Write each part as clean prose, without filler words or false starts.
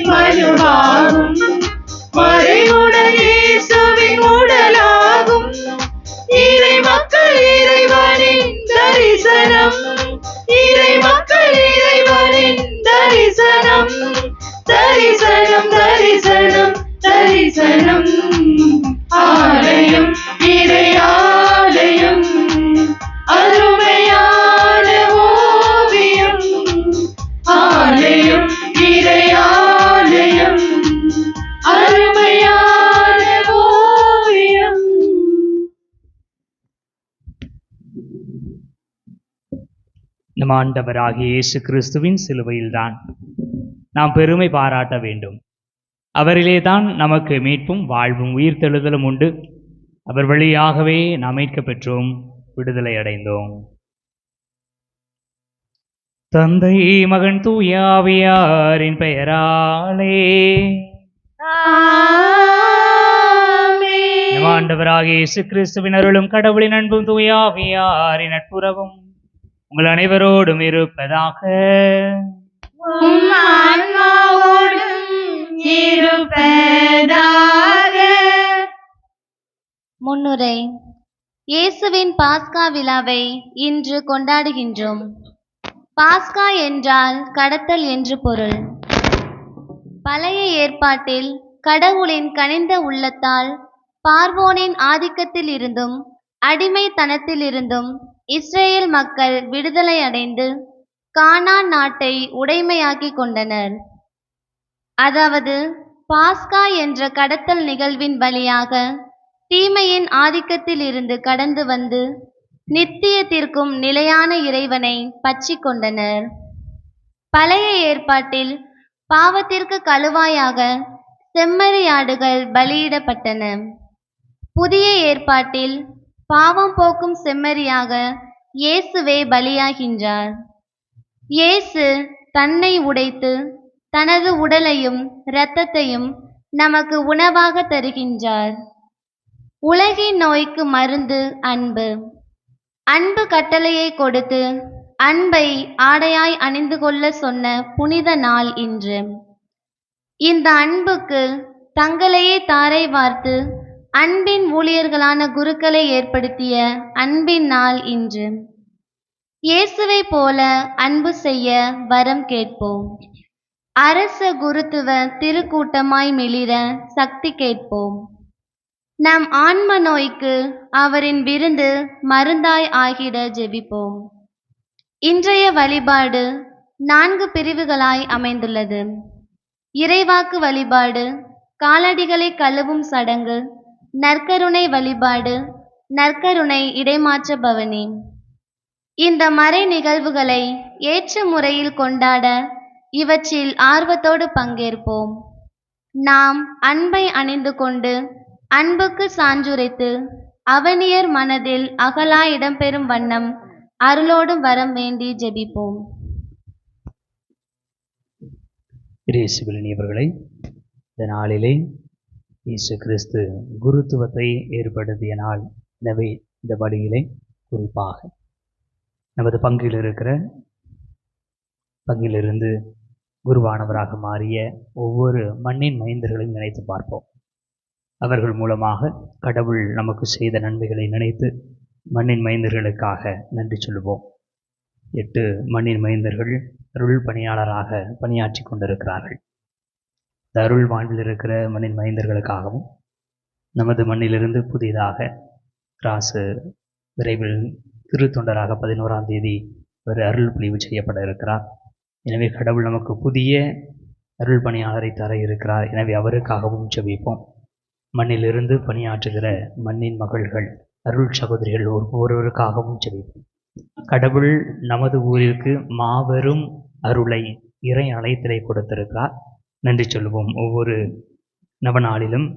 மனுவாகும். மறைவுடல் இயேசுவின் உடலாகும். இறை மக்கள் இறைவனின் தரிசனம். இறை மக்கள் இறைவனின் தரிசனம். தரிசனம் தரிசனம் தரிசனம். ஆலயம் இறை ஆலயம், அருமையான ஓவியம். ஆலயம் இறை ஆலயம், அருமையான ஓவியம். நம் ஆண்டவராகிய இயேசு கிறிஸ்துவின் சிலுவையில்தான் நாம் பெருமை பாராட்ட வேண்டும். அவரிலே தான் நமக்கு மீட்பும் வாழ்வும் உயிர்த்தெழுதலும் உண்டு. அவர் வழியாகவே நாம் மீட்கப் பெற்றோம், விடுதலை அடைந்தோம். தந்தை மகன் தூய ஆவியாரின் பெயராலே நம் ஆண்டவராகிய இயேசு கிறிஸ்துவின் அருளும் கடவுளின் அன்பும் தூய ஆவியாரின் நட்புறவும் உங்கள் அனைவரோடும் இருப்பதாக. முன்னுரை. இயேசுவின் பாஸ்கா விழாவை இன்று கொண்டாடுகின்றோம். பாஸ்கா என்றால் கடத்தல் என்று பொருள். பழைய ஏற்பாட்டில் கடவுளின் கனிந்த உள்ளத்தால் பார்வோனின் ஆதிக்கத்தில் இருந்தும் அடிமைத்தனத்தில் இருந்தும் இஸ்ரேல் மக்கள் விடுதலை அடைந்து கானான் நாட்டை உடைமையாக்கி கொண்டனர். அதாவது பாஸ்கா என்ற கடத்தல் நிகழ்வின் வழியாக தீமையின் ஆதிக்கத்தில் இருந்து கடந்து வந்து நித்தியத்திற்கும் நிலையான இறைவனை பற்றி கொண்டனர். பழைய ஏற்பாட்டில் பாவத்திற்கு கழுவாயாக செம்மறியாடுகள் பலியிடப்பட்டன. புதிய ஏற்பாட்டில் பாவம் போக்கும் செம்மறியாக இயேசுவே பலியாகின்றார். இயேசு தன்னை உடைத்து தனது உடலையும் இரத்தத்தையும் நமக்கு உணவாக தருகின்றார். உலகின் நோய்க்கு மருந்து அன்பு. அன்பு கட்டளையை கொடுத்து அன்பை ஆடையாய் அணிந்து கொள்ள சொன்ன புனித நாள் இன்று. இந்த அன்புக்கு தங்களையே தாரை வார்த்து அன்பின் ஊழியர்களான குருக்களை ஏற்படுத்திய அன்பின் நாள் இன்று. இயேசுவை போல அன்பு செய்ய வரம் கேட்போம். அரச குருத்துவ திருக்கூட்டமாய் மிளிர சக்தி கேட்போம். நம் ஆன்ம நோய்க்கு அவரின் விருந்து மருந்தாய் ஆகிட ஜெபிப்போம். இன்றைய வழிபாடு 4 பிரிவுகளாய் அமைந்துள்ளது. இறைவாக்கு வழிபாடு, காலடிகளை கழுவும் சடங்கு, நற்கருணை வழிபாடு, நற்கருணை இடைமாற்ற பவனி. இந்த மறை நிகழ்வுகளை ஏற்ற முறையில் கொண்டாட இவற்றில் ஆர்வத்தோடு பங்கேற்போம். நாம் அன்பை அணிந்து கொண்டு அன்புக்கு சான்றுரைத்து அவனியர் மனதில் அகலா இடம்பெறும் வண்ணம் அருளோடும் வரம் வேண்டி ஜெபிப்போம். இயேசுவினியவர்களை, இந்த நாளிலே இயேசு கிறிஸ்து குருத்துவத்தை ஏற்படுத்திய நாள். எனவே இந்த வழியிலே குறிப்பாக நமது பங்கிலிருந்து குருவானவராக மாறிய ஒவ்வொரு மண்ணின் மைந்தர்களையும் நினைத்து பார்ப்போம். அவர்கள் மூலமாக கடவுள் நமக்கு செய்த நன்மைகளை நினைத்து மண்ணின் மைந்தர்களுக்காக நன்றி சொல்லுவோம். 8 மண்ணின் மைந்தர்கள் அருள் பணியாளராக பணியாற்றி கொண்டிருக்கிறார்கள். இந்த அருள் வாழ்வில் இருக்கிற மண்ணின் மைந்தர்களுக்காகவும் நமது மண்ணிலிருந்து புதிதாக ராசு விரைவில் திருத்தொண்டராக 11ஆம் தேதி ஒரு அருள் பொழிவு செய்யப்பட இருக்கிறார். எனவே கடவுள் நமக்கு புதிய அருள் பணியாளரை தர இருக்கிறார். எனவே அவருக்காகவும் ஜெபிப்போம். மண்ணிலிருந்து பணியாற்றுகிற மண்ணின் மகள்கள், அருள் சகோதரிகள் ஒவ்வொருவருக்காகவும் ஜெபிப்போம். கடவுள் நமது ஊரிற்கு மாபெரும் அருளை, இறை அழைத்தலை கொடுத்திருக்கிறார். நன்றி சொல்லுவோம். ஒவ்வொரு நவநாளிலும்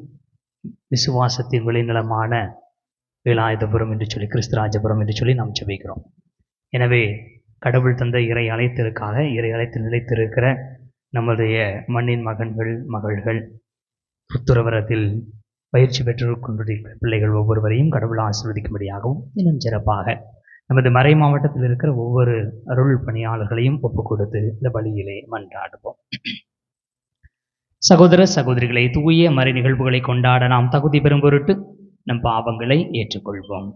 விசுவாசத்தின் விளைநிலமான வேலாயுதபுரம் என்று சொல்லி, கிறிஸ்துராஜபுரம் என்று சொல்லி நாம் ஜெபிக்கிறோம். எனவே கடவுள் தந்த இறை அழைத்தலுக்காக, இறை அழைத்து நிலைத்திருக்கிற நம்முடைய மண்ணின் மகள்கள் புத்துறவரத்தில் பயிற்சி பெற்று கொண்டிருக்கிற பிள்ளைகள் ஒவ்வொருவரையும் கடவுள் ஆசீர்வதிக்கும்படியாகவும் இன்னும் சிறப்பாக நமது மறை மாவட்டத்தில் இருக்கிற ஒவ்வொரு அருள் பணியாளர்களையும் ஒப்புக் கொடுத்து இந்த வழியிலே மன்றாடுவோம். சகோதர சகோதரிகளை தூய மறை நிகழ்வுகளை கொண்டாட நாம் தகுதி பெறும் பொருட்டு நம் பாவங்களை ஏற்றுக்கொள்வோம்.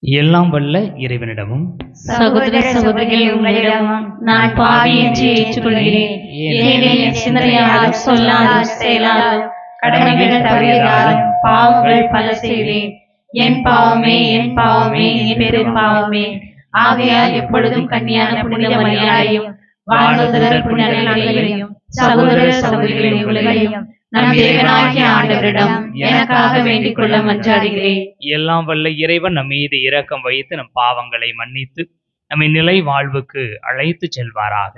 எல்லாம் வல்ல இறைவனிடமும் சகோதர சகோதரிகளே, உங்களிடமும் நான் பாவி என்று ஏற்றுக்கொள்கிறேன். ஏனெனில் என் சிந்தனையாலும் சொல்லாலும் செயலாலும் கடமைகள் தவறியதாலும் பாவங்கள் பல செய்தேன். என் பாவமே, என் பாவமே, என் பெரும் பாவமே. ஆகையால் எப்பொழுதும் கன்னியான புனித மரியாதையும் வானதூதர் புனிதர்கள் அனைவரையும் சகோதர சகோதரிகளை உங்களையும் நம் தேவனாகிய ஆண்டவரிடம் எனக்காக வேண்டிக் கொள்ள மன்றாடுகிறேன். எல்லாம் வல்ல இறைவன் நம் மீது இரக்கம் வைத்து நம் பாவங்களை மன்னித்து நம்மை நிலை வாழ்வுக்கு அழைத்து செல்வாராக.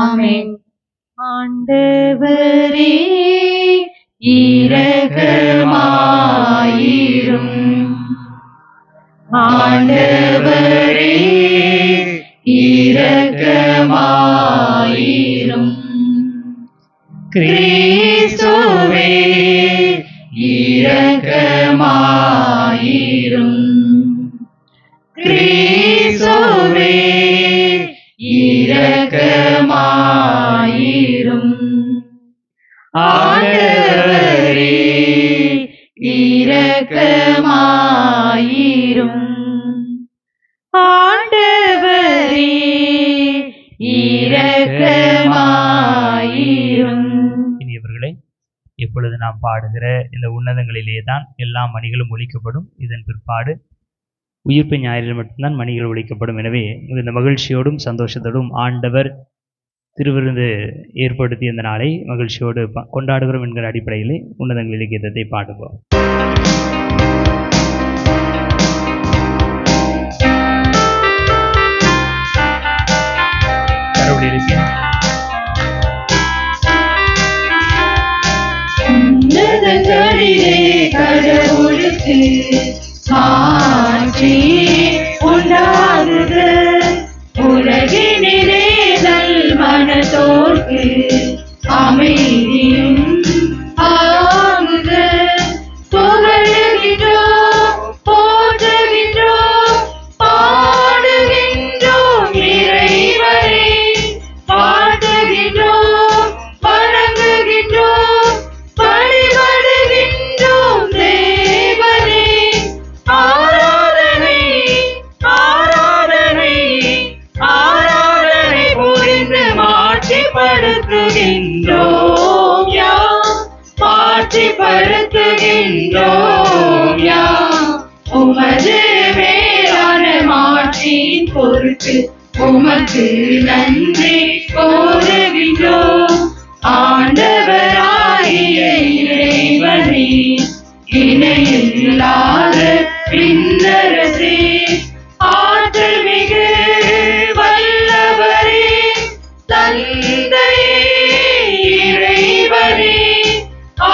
ஆமென். ஆண்டவரே இரக்கமாயிரும். ஆண்டவரே இரக்கமாயிரும். கிறிஸ்துவே இரக்கமாயிரும். கிறிஸ்துவே இரக்கமாயிரும். ஆண்டவரே இரக்கமாயிரும். ஆண்டவரே இரக்கமாயிரும். இனியவர்களே, இப்பொழுது நாம் பாடுகிற இந்த உன்னதங்களிலே தான் எல்லா மணிகளும் ஒலிக்கப்படும். இதன் பிற்பாடு உயிர்ப்பு ஞாயிறில் மட்டும்தான் மணிகள் ஒலிக்கப்படும். எனவே இந்த மகிழ்ச்சியோடும் சந்தோஷத்தோடும் ஆண்டவர் திருவிருந்து ஏற்படுத்திய இந்த நாளை மகிழ்ச்சியோடு கொண்டாடுகிறோம் என்கிற அடிப்படையிலே உன்னதங்களிலே கீதத்தை பாடுவோம். உன்னதங்களிலே கடவுளுக்கு மாற்றி உண்டாகுக. உலகினிலே நல் மனத்தோர்க்கு அமைதியும் ஆகுக. புகழுகின்றோம், போற்றுகின்றோம், பாடுகின்றோம் இறைவரே. வாழ்த்துகின்றோம், வணங்குகின்றோம், வழிபடுகின்றோம் தேவனே. ஆராதனை ஆராதனை ஆராதனை புரிந்து மாட்சிப்படுத்துகின்றோம் யாம். மாட்சிப்படுத்துகின்றோம் யாம். உமது மேலான மாட்சியின் பொருட்டு உமக்கு நன்றி கூறுகின்றோம். ஆண்டவராகிய இறைவனே, இணையில்லாத விண்ணரசே, ஆற்றல் மிகு வல்லவரே, தந்தையே இறைவனே,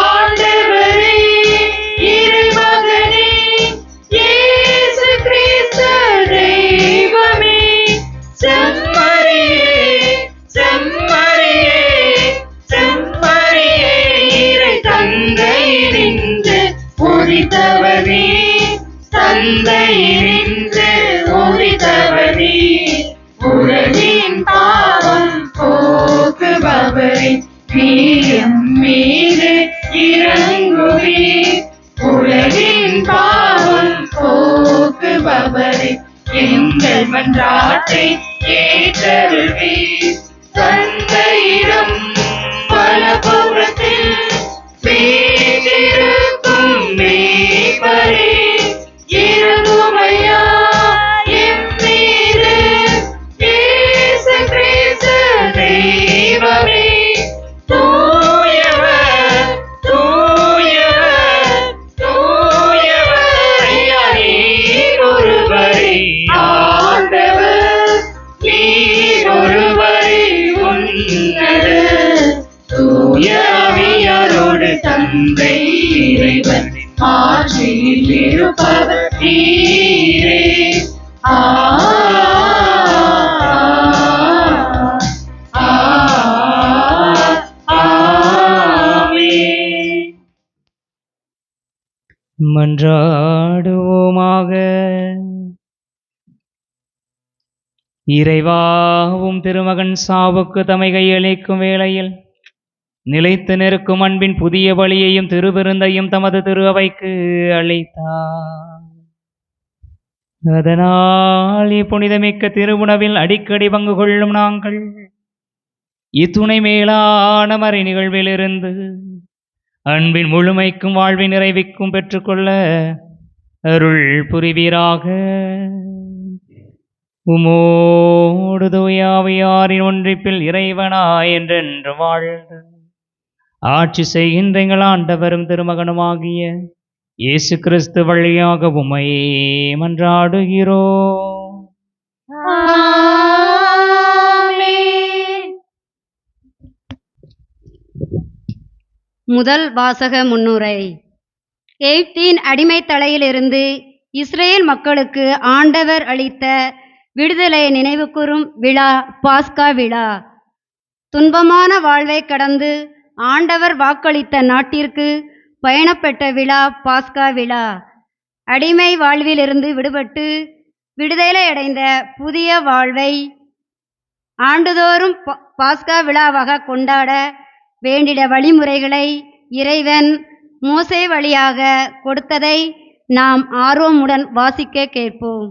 ஆண்டவரே இறைமகனே, இயேசு கிறிஸ்து தெய்வமே. செம்மறியே செம்மறியே செம்மறியே, இறை தந்தையினின்று உதித்தவனே, தந்தையினின்று உதித்தவனே. உலகின் பாவம் போக்குபவரே, நீயம் மீது இறங்குவீர். உலகின் பாவம் போக்குபவரே, எங்கள் மன்றாட்டை ஏற்றருள்வீர். தந்தையிடம் வலப்புறத்தில் வீற்றிருக்கும் மேய்ப்பரே, இரங்குமையா எம் மீது. இயேசு கிறிஸ்து தெய்வமே, தூயவர் தூயவர் தூயவர் நீர் ஒருவரே. ஆண்டவர் நீர் ஒருவரே உன்னத. தூய ஆவியாரோடு தந்தை இறைவன் ஆட்சியில் இருப்பவர் நீரே. மன்றாடுவோமாக. இறைவாவும் திருமகன் சாவுக்கு தமை கையளிக்கும் வேளையில் நிலைத்து நிற்கும் அன்பின் புதிய வழியையும் திருவிருந்தையும் தமது திரு அவைக்கு அளித்தார். அதனால் இப்புனிதமிக்க திருவுணவில் அடிக்கடி பங்கு கொள்ளும் நாங்கள் இத்துணை மேலான மறை நிகழ்விலிருந்து அன்பின் முழுமைக்கும் வாழ்வின் நிறைவிக்கும் பெற்றுக்கொள்ள அருள் புரிவீராக. உமோடு தூயாவியாரின் ஒன்றிப்பில் இறைவனாய் என்றென்று வாழ்ந்து ஆட்சி செய்கின்ற எங்கள் ஆண்டவரும் திருமகனுமாகிய இயேசு கிறிஸ்து வழியாக உம்மை மன்றாடுகிறோம். முதல் வாசக முன்னுரை. எகிப்தின் அடிமைத் தலையிலிருந்து இஸ்ரேல் மக்களுக்கு ஆண்டவர் அளித்த விடுதலையை நினைவுகூரும் விழா பாஸ்கா விழா. துன்பமான வாழ்வை கடந்து ஆண்டவர் வாக்களித்த நாட்டிற்கு பயணப்பட்ட விழா பாஸ்கா விழா. அடிமை வாழ்விலிருந்து விடுபட்டு விடுதலை அடைந்த புதிய வாழ்வை ஆண்டுதோறும் பாஸ்கா விழாவாக கொண்டாட வேண்டிட வழிமுறைகளை இறைவன் மோசே வழியாக கொடுத்ததை நாம் ஆர்வமுடன் வாசிக்க கேட்போம்.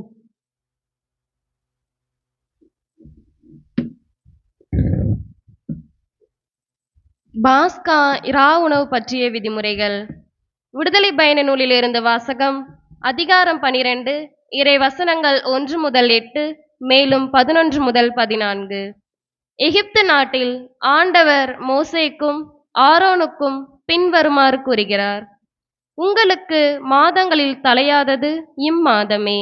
பாஸ்கா இரா உணவு பற்றிய விதிமுறைகள். விடுதலை பயண நூலிலிருந்து வாசகம். அதிகாரம் 12, இறை வசனங்கள் 1 முதல் 8, மேலும் 11 முதல் 14. எகிப்து நாட்டில் ஆண்டவர் மோசேக்கும் ஆரோனுக்கும் பின்வருமாறு கூறுகிறார். உங்களுக்கு மாதங்களில் தலையாதது இம்மாதமே.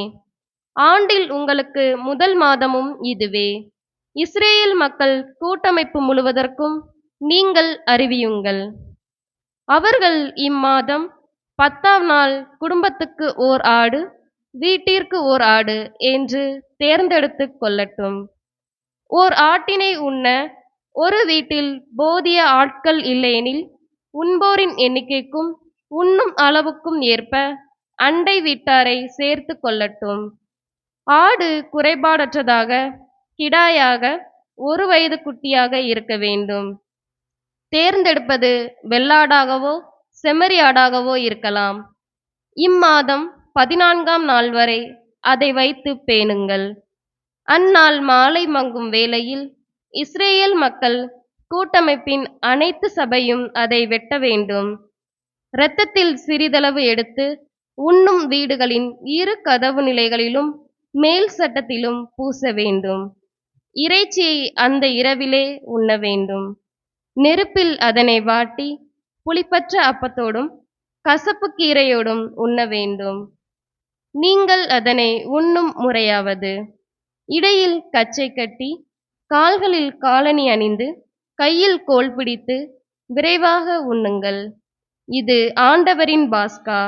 ஆண்டில் உங்களுக்கு முதல் மாதமும் இதுவே. இஸ்ரேல் மக்கள் கூட்டமைப்பு முழுவதற்கும் நீங்கள் அறிவியுங்கள். அவர்கள் இம்மாதம் 10ஆம் நாள் குடும்பத்துக்கு ஓர் ஆடு, வீட்டிற்கு ஓர் ஆடு என்று தேர்ந்தெடுத்து கொள்ளட்டும். ஓர் ஆட்டினை உண்ண ஒரு வீட்டில் போதிய ஆட்கள் இல்லையெனில் உண்போரின் எண்ணிக்கைக்கும் உண்ணும் அளவுக்கும் ஏற்ப அண்டை வீட்டாரை சேர்த்து கொள்ளட்டும். ஆடு குறைபாடற்றதாக கிடாயாக 1 வயது குட்டியாக இருக்க வேண்டும். தேர்ந்தெடுப்பது வெள்ளாடாகவோ செம்மறியாடாகவோ இருக்கலாம். இம்மாதம் 14ஆம் நாள் வரை அதை வைத்து பேணுங்கள். அந்நாள் மாலை மங்கும் வேளையில் இஸ்ரேல் மக்கள் கூட்டமைப்பின் அனைத்து சபையும் அதை வெட்ட வேண்டும். இரத்தத்தில் சிறிதளவு எடுத்து உண்ணும் வீடுகளின் 2 கதவு நிலைகளிலும் மேல் சட்டத்திலும் பூச வேண்டும். இறைச்சியை அந்த இரவிலே உண்ண வேண்டும். நெருப்பில் அதனை வாட்டி புளிப்பற்ற அப்பத்தோடும் கசப்பு கீரையோடும் உண்ண வேண்டும். நீங்கள் அதனை உண்ணும் முறையாவது: இடையில் கச்சை கட்டி, கால்களில் காலணி அணிந்து, கையில் கோல் பிடித்து விரைவாக உண்ணுங்கள். இது ஆண்டவரின் பாஸ்கா.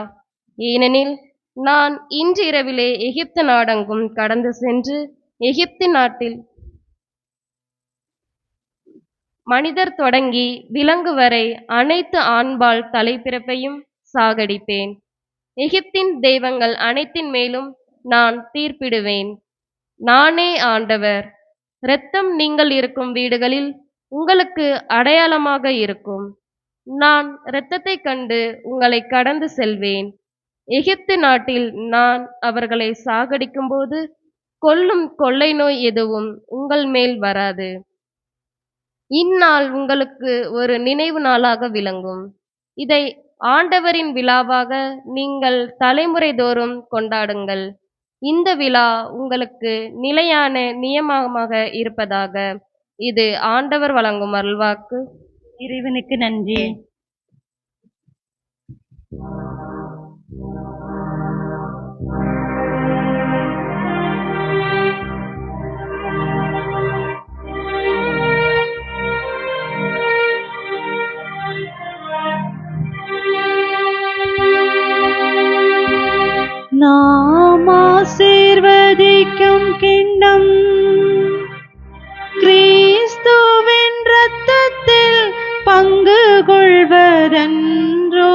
ஏனெனில் நான் இன்று இரவிலே எகிப்து நாடெங்கும் கடந்து சென்று எகிப்து நாட்டில் மனிதர் தொடங்கி விலங்கு வரை அனைத்து ஆண்பால் தலைப்பிறப்பையும் சாகடிப்பேன். எகிப்தின் தெய்வங்கள் அனைத்தின் மேலும் நான் தீர்ப்பிடுவேன். நானே ஆண்டவர். இரத்தம் நீங்கள் இருக்கும் வீடுகளில் உங்களுக்கு அடையாளமாக இருக்கும். நான் இரத்தத்தை கண்டு உங்களை கடந்து செல்வேன். எகிப்து நாட்டில் நான் அவர்களை சாகடிக்கும் போது கொல்லும் கொள்ளை நோய் எதுவும் உங்கள் மேல் வராது. இந்நாள் உங்களுக்கு ஒரு நினைவு நாளாக விளங்கும். இதை ஆண்டவரின் விழாவாக நீங்கள் தலைமுறை தோறும் கொண்டாடுங்கள். இந்த விழா உங்களுக்கு நிலையான நியமமாக இருப்பதாக. இது ஆண்டவர் வழங்கும் அருள்வாக்கு. இறைவனுக்கு நன்றி. நாம் ஆசீர்வதிக்கும் கிண்ணம் கிறிஸ்துவின் இரத்தத்தில் பங்கு கொள்வதன்றோ.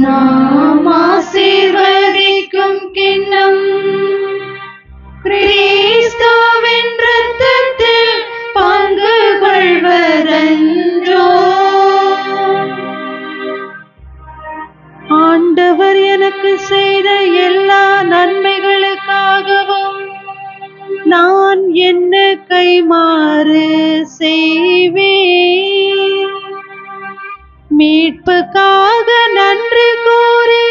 நாம் ஆசீர்வதிக்கும் கிண்ணம் கிறிஸ்துவின் இரத்தத்தில் பங்கு கொள்வதன்றோ. ஆண்டவர் எனக்கு செய்த எல்லா நன்மைகளுக்காகவும் நான் என்ன கைமாறு செய்வேன்? மீட்புக்காக நன்றி கூறி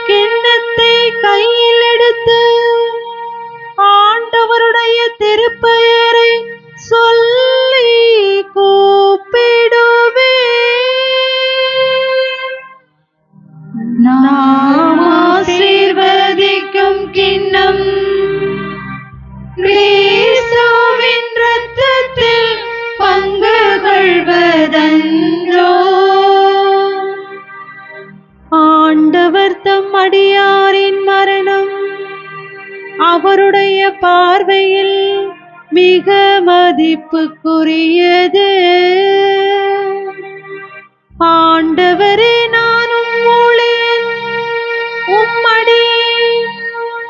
கிண்ணத்தை கையில் எடுத்து ஆண்டவருடைய திருப்பெயரை சொல்லி கூப்பிடுவேன். நாம் ஆசீர்வதிக்கும் கிண்ணம் கிறிஸ்துவின் இரத்தத்தில் பங்கு கொள்வதன்றோ. ஆண்டவர் தம் அடியாரின் மரணம் அவருடைய பார்வையில் மிக மதிப்புக்குரியது. ஆண்டவரே, நானும் ஊழியன்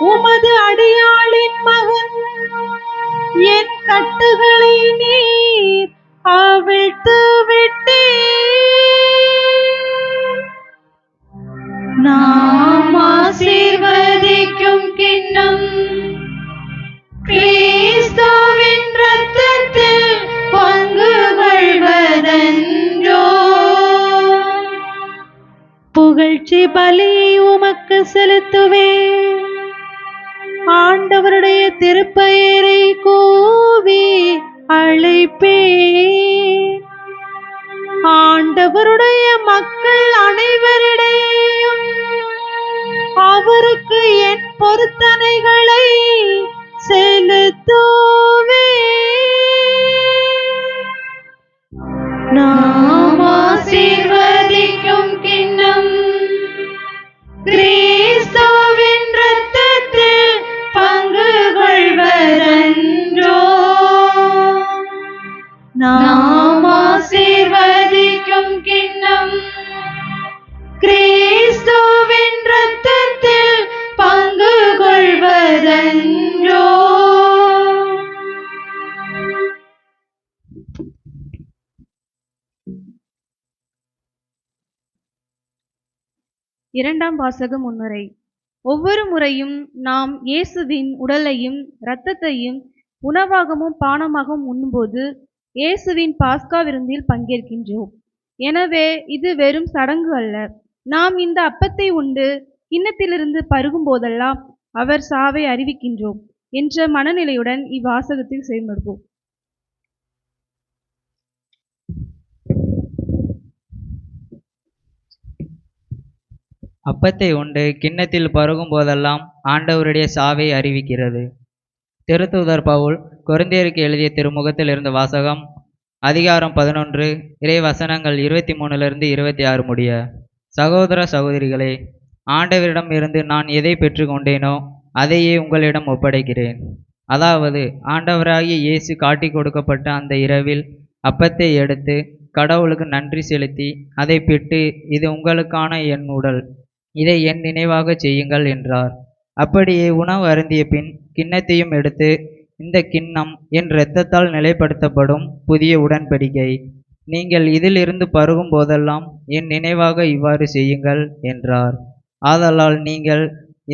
உமது அடியாளின் மகன். என் கட்டுகளை நீர் அவிழ்த்து விட்டீர். நாம் ஆசீர்வதிக்கும் கிண்ணம் கிறிஸ்துவின் இரத்தத்தில் பங்கு கொள்வதன்றோ. புகழ்ச்சி பலியை உமக்கு செலுத்துவேன். ஆண்டவருடைய திருப்பெயரை கூவி அழைப்பேன். ஆண்டவருடைய மக்கள் அனைவரிடையேயும் அவருக்கு என் பொருத்தனைகளை செலுத்துவேன். நாம் ஆசீர்வதிக்கும் கிண்ணம் கிறிஸ்துவின் இரத்தத்தில் பங்கு கொள்வதன்றோ. நாம் ஆசீர்வதிக்கும் கிண்ணம் கிறிஸ்துவின் இரத்தத்தில் பங்கு கொள்வதன்றோ. இரண்டாம் வாசக முன்னுரை. ஒவ்வொரு முறையும் நாம் இயேசுவின் உடலையும் இரத்தத்தையும் உணவாகவும் பானமாகவும் உண்ணும்போது இயேசுவின் பாஸ்கா விருந்தில் பங்கேற்கின்றோம். எனவே இது வெறும் சடங்கு அல்ல. நாம் இந்த அப்பத்தை உண்டு கிண்ணத்திலிருந்து பருகும் போதெல்லாம் அவர் சாவை அறிவிக்கின்றோம் என்ற மனநிலையுடன் இவ்வாசகத்தில் செயல்படுவோம். அப்பத்தை உண்டு கிண்ணத்தில் பருகும் போதெல்லாம் ஆண்டவருடைய சாவை அறிவிக்கிறது. திருத்தூதர் பவுல் கொரிந்தியருக்கு எழுதிய திருமுகத்தில் இருந்த வாசகம், அதிகாரம் 11, இறை வசனங்கள் 23 26 முடிய. சகோதர சகோதரிகளே, ஆண்டவரிடம் இருந்து நான் எதை பெற்றுக்கொண்டேனோ அதையே உங்களிடம் ஒப்படைக்கிறேன். அதாவது, ஆண்டவராகிய இயேசு காட்டி கொடுக்கப்பட்ட அந்த இரவில் அப்பத்தை எடுத்து கடவுளுக்கு நன்றி செலுத்தி அதை பிட்டு, இது உங்களுக்கான என் உடல், இதை என் நினைவாக செய்யுங்கள் என்றார். அப்படியே உணவு அருந்திய பின் கிண்ணத்தையும் எடுத்து, இந்த கிண்ணம் என் இரத்தத்தால் நிலைப்படுத்தப்படும் புதிய உடன்படிக்கை. நீங்கள் இதிலிருந்து பருகும் போதெல்லாம் என் நினைவாக இவ்வாறு செய்யுங்கள் என்றார். ஆதலால் நீங்கள்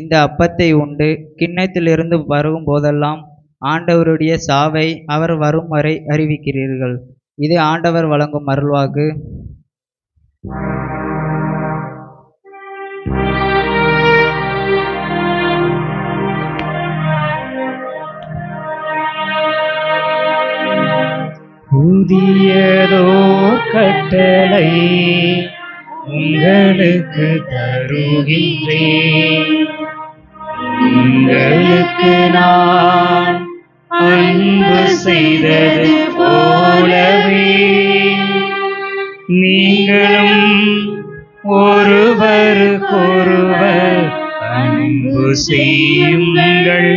இந்த அப்பத்தை உண்டு கிண்ணத்திலிருந்து பருகும் போதெல்லாம் ஆண்டவருடைய சாவை அவர் வரும் வரை அறிவிக்கிறீர்கள். இது ஆண்டவர் வழங்கும் அருள்வாக்கு. புதியதோ கட்டளை உங்களுக்கு தருகின்றேன், உங்களுக்கு நான் அன்பு செய்தது போலவே நீங்களும் ஒருவருக்கொருவர் அன்பு செய்யுங்கள்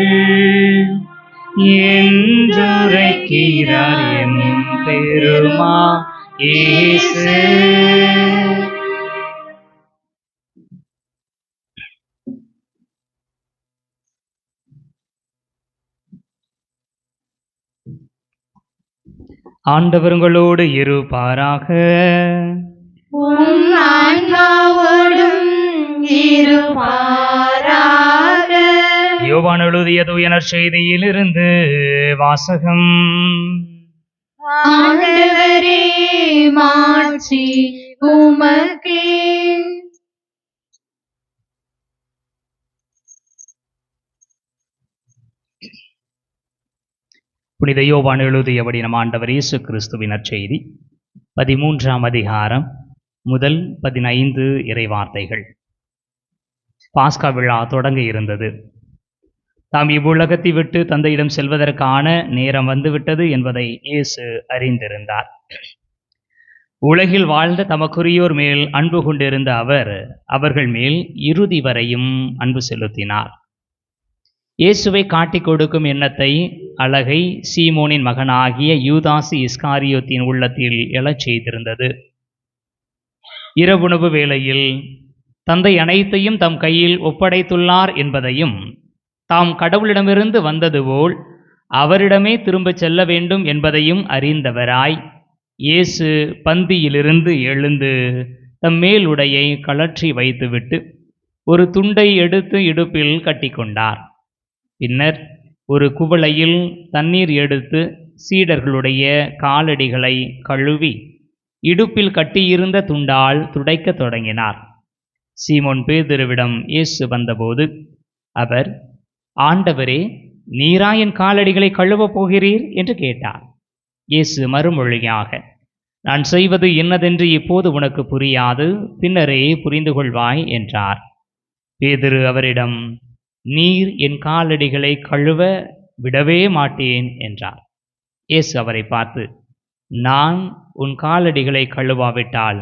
என்றுரைக்கிறார் என் பெருமா இயேசு. ஆண்டவர்களோடு இருப்பாராக. உம் ஆன்மாவோடும் இருப்பாராக. யோவான் எழுதிய தூய நற்செய்தியிலிருந்து வாசகம். ஆண்டவரே, மாட்சி உமக்கே. புனித யோவான் எழுதியபடி நம் ஆண்டவர் இயேசு கிறிஸ்துவின் நற்செய்தி 13ஆம் அதிகாரம் முதல் 15 இறைவார்த்தைகள். பாஸ்கா விழா தொடங்க இருந்தது. தாம் இவ்வுலகத்தை விட்டு தந்தையிடம் செல்வதற்கான நேரம் வந்துவிட்டது என்பதை இயேசு அறிந்திருந்தார். உலகில் வாழ்ந்த தமக்குரியோர் மேல் அன்பு கொண்டிருந்த அவர் அவர்கள் மேல் இறுதி வரையும் அன்பு செலுத்தினார். இயேசுவை காட்டிக் கொடுக்கும் எண்ணத்தை, அழகை சீமோனின் மகனாகிய யூதாசு இஸ்காரியோத்தின் உள்ளத்தில் எழச் செய்திருந்தது. இரவுணவு வேளையில் தந்தை அனைத்தையும் தம் கையில் ஒப்படைத்துள்ளார் என்பதையும், தாம் கடவுளிடமிருந்து வந்தது போல் அவரிடமே திரும்பச் செல்ல வேண்டும் என்பதையும் அறிந்தவராய் இயேசு பந்தியிலிருந்து எழுந்து தம் மேலுடையை கழற்றி வைத்துவிட்டு ஒரு துண்டை எடுத்து இடுப்பில் கட்டிக்கொண்டார். பின்னர் ஒரு குவளையில் தண்ணீர் எடுத்து சீடர்களுடைய காலடிகளை கழுவி இடுப்பில் கட்டியிருந்த துண்டால் துடைக்கத் தொடங்கினார். சீமோன் பேதுருவிடம் இயேசு வந்தபோது அவர், ஆண்டவரே, நீரா என் காலடிகளை கழுவப் போகிறீர் என்று கேட்டார். இயேசு மறுமொழியாக, நான் செய்வது என்னதென்று இப்போது உனக்கு புரியாது, பின்னரே புரிந்து கொள்வாய் என்றார். பேதுரு அவரிடம், நீர் என் காலடிகளை கழுவ விடவே மாட்டேன் என்றார். இயேசு அவரை பார்த்து, நான் உன் காலடிகளை கழுவாவிட்டால்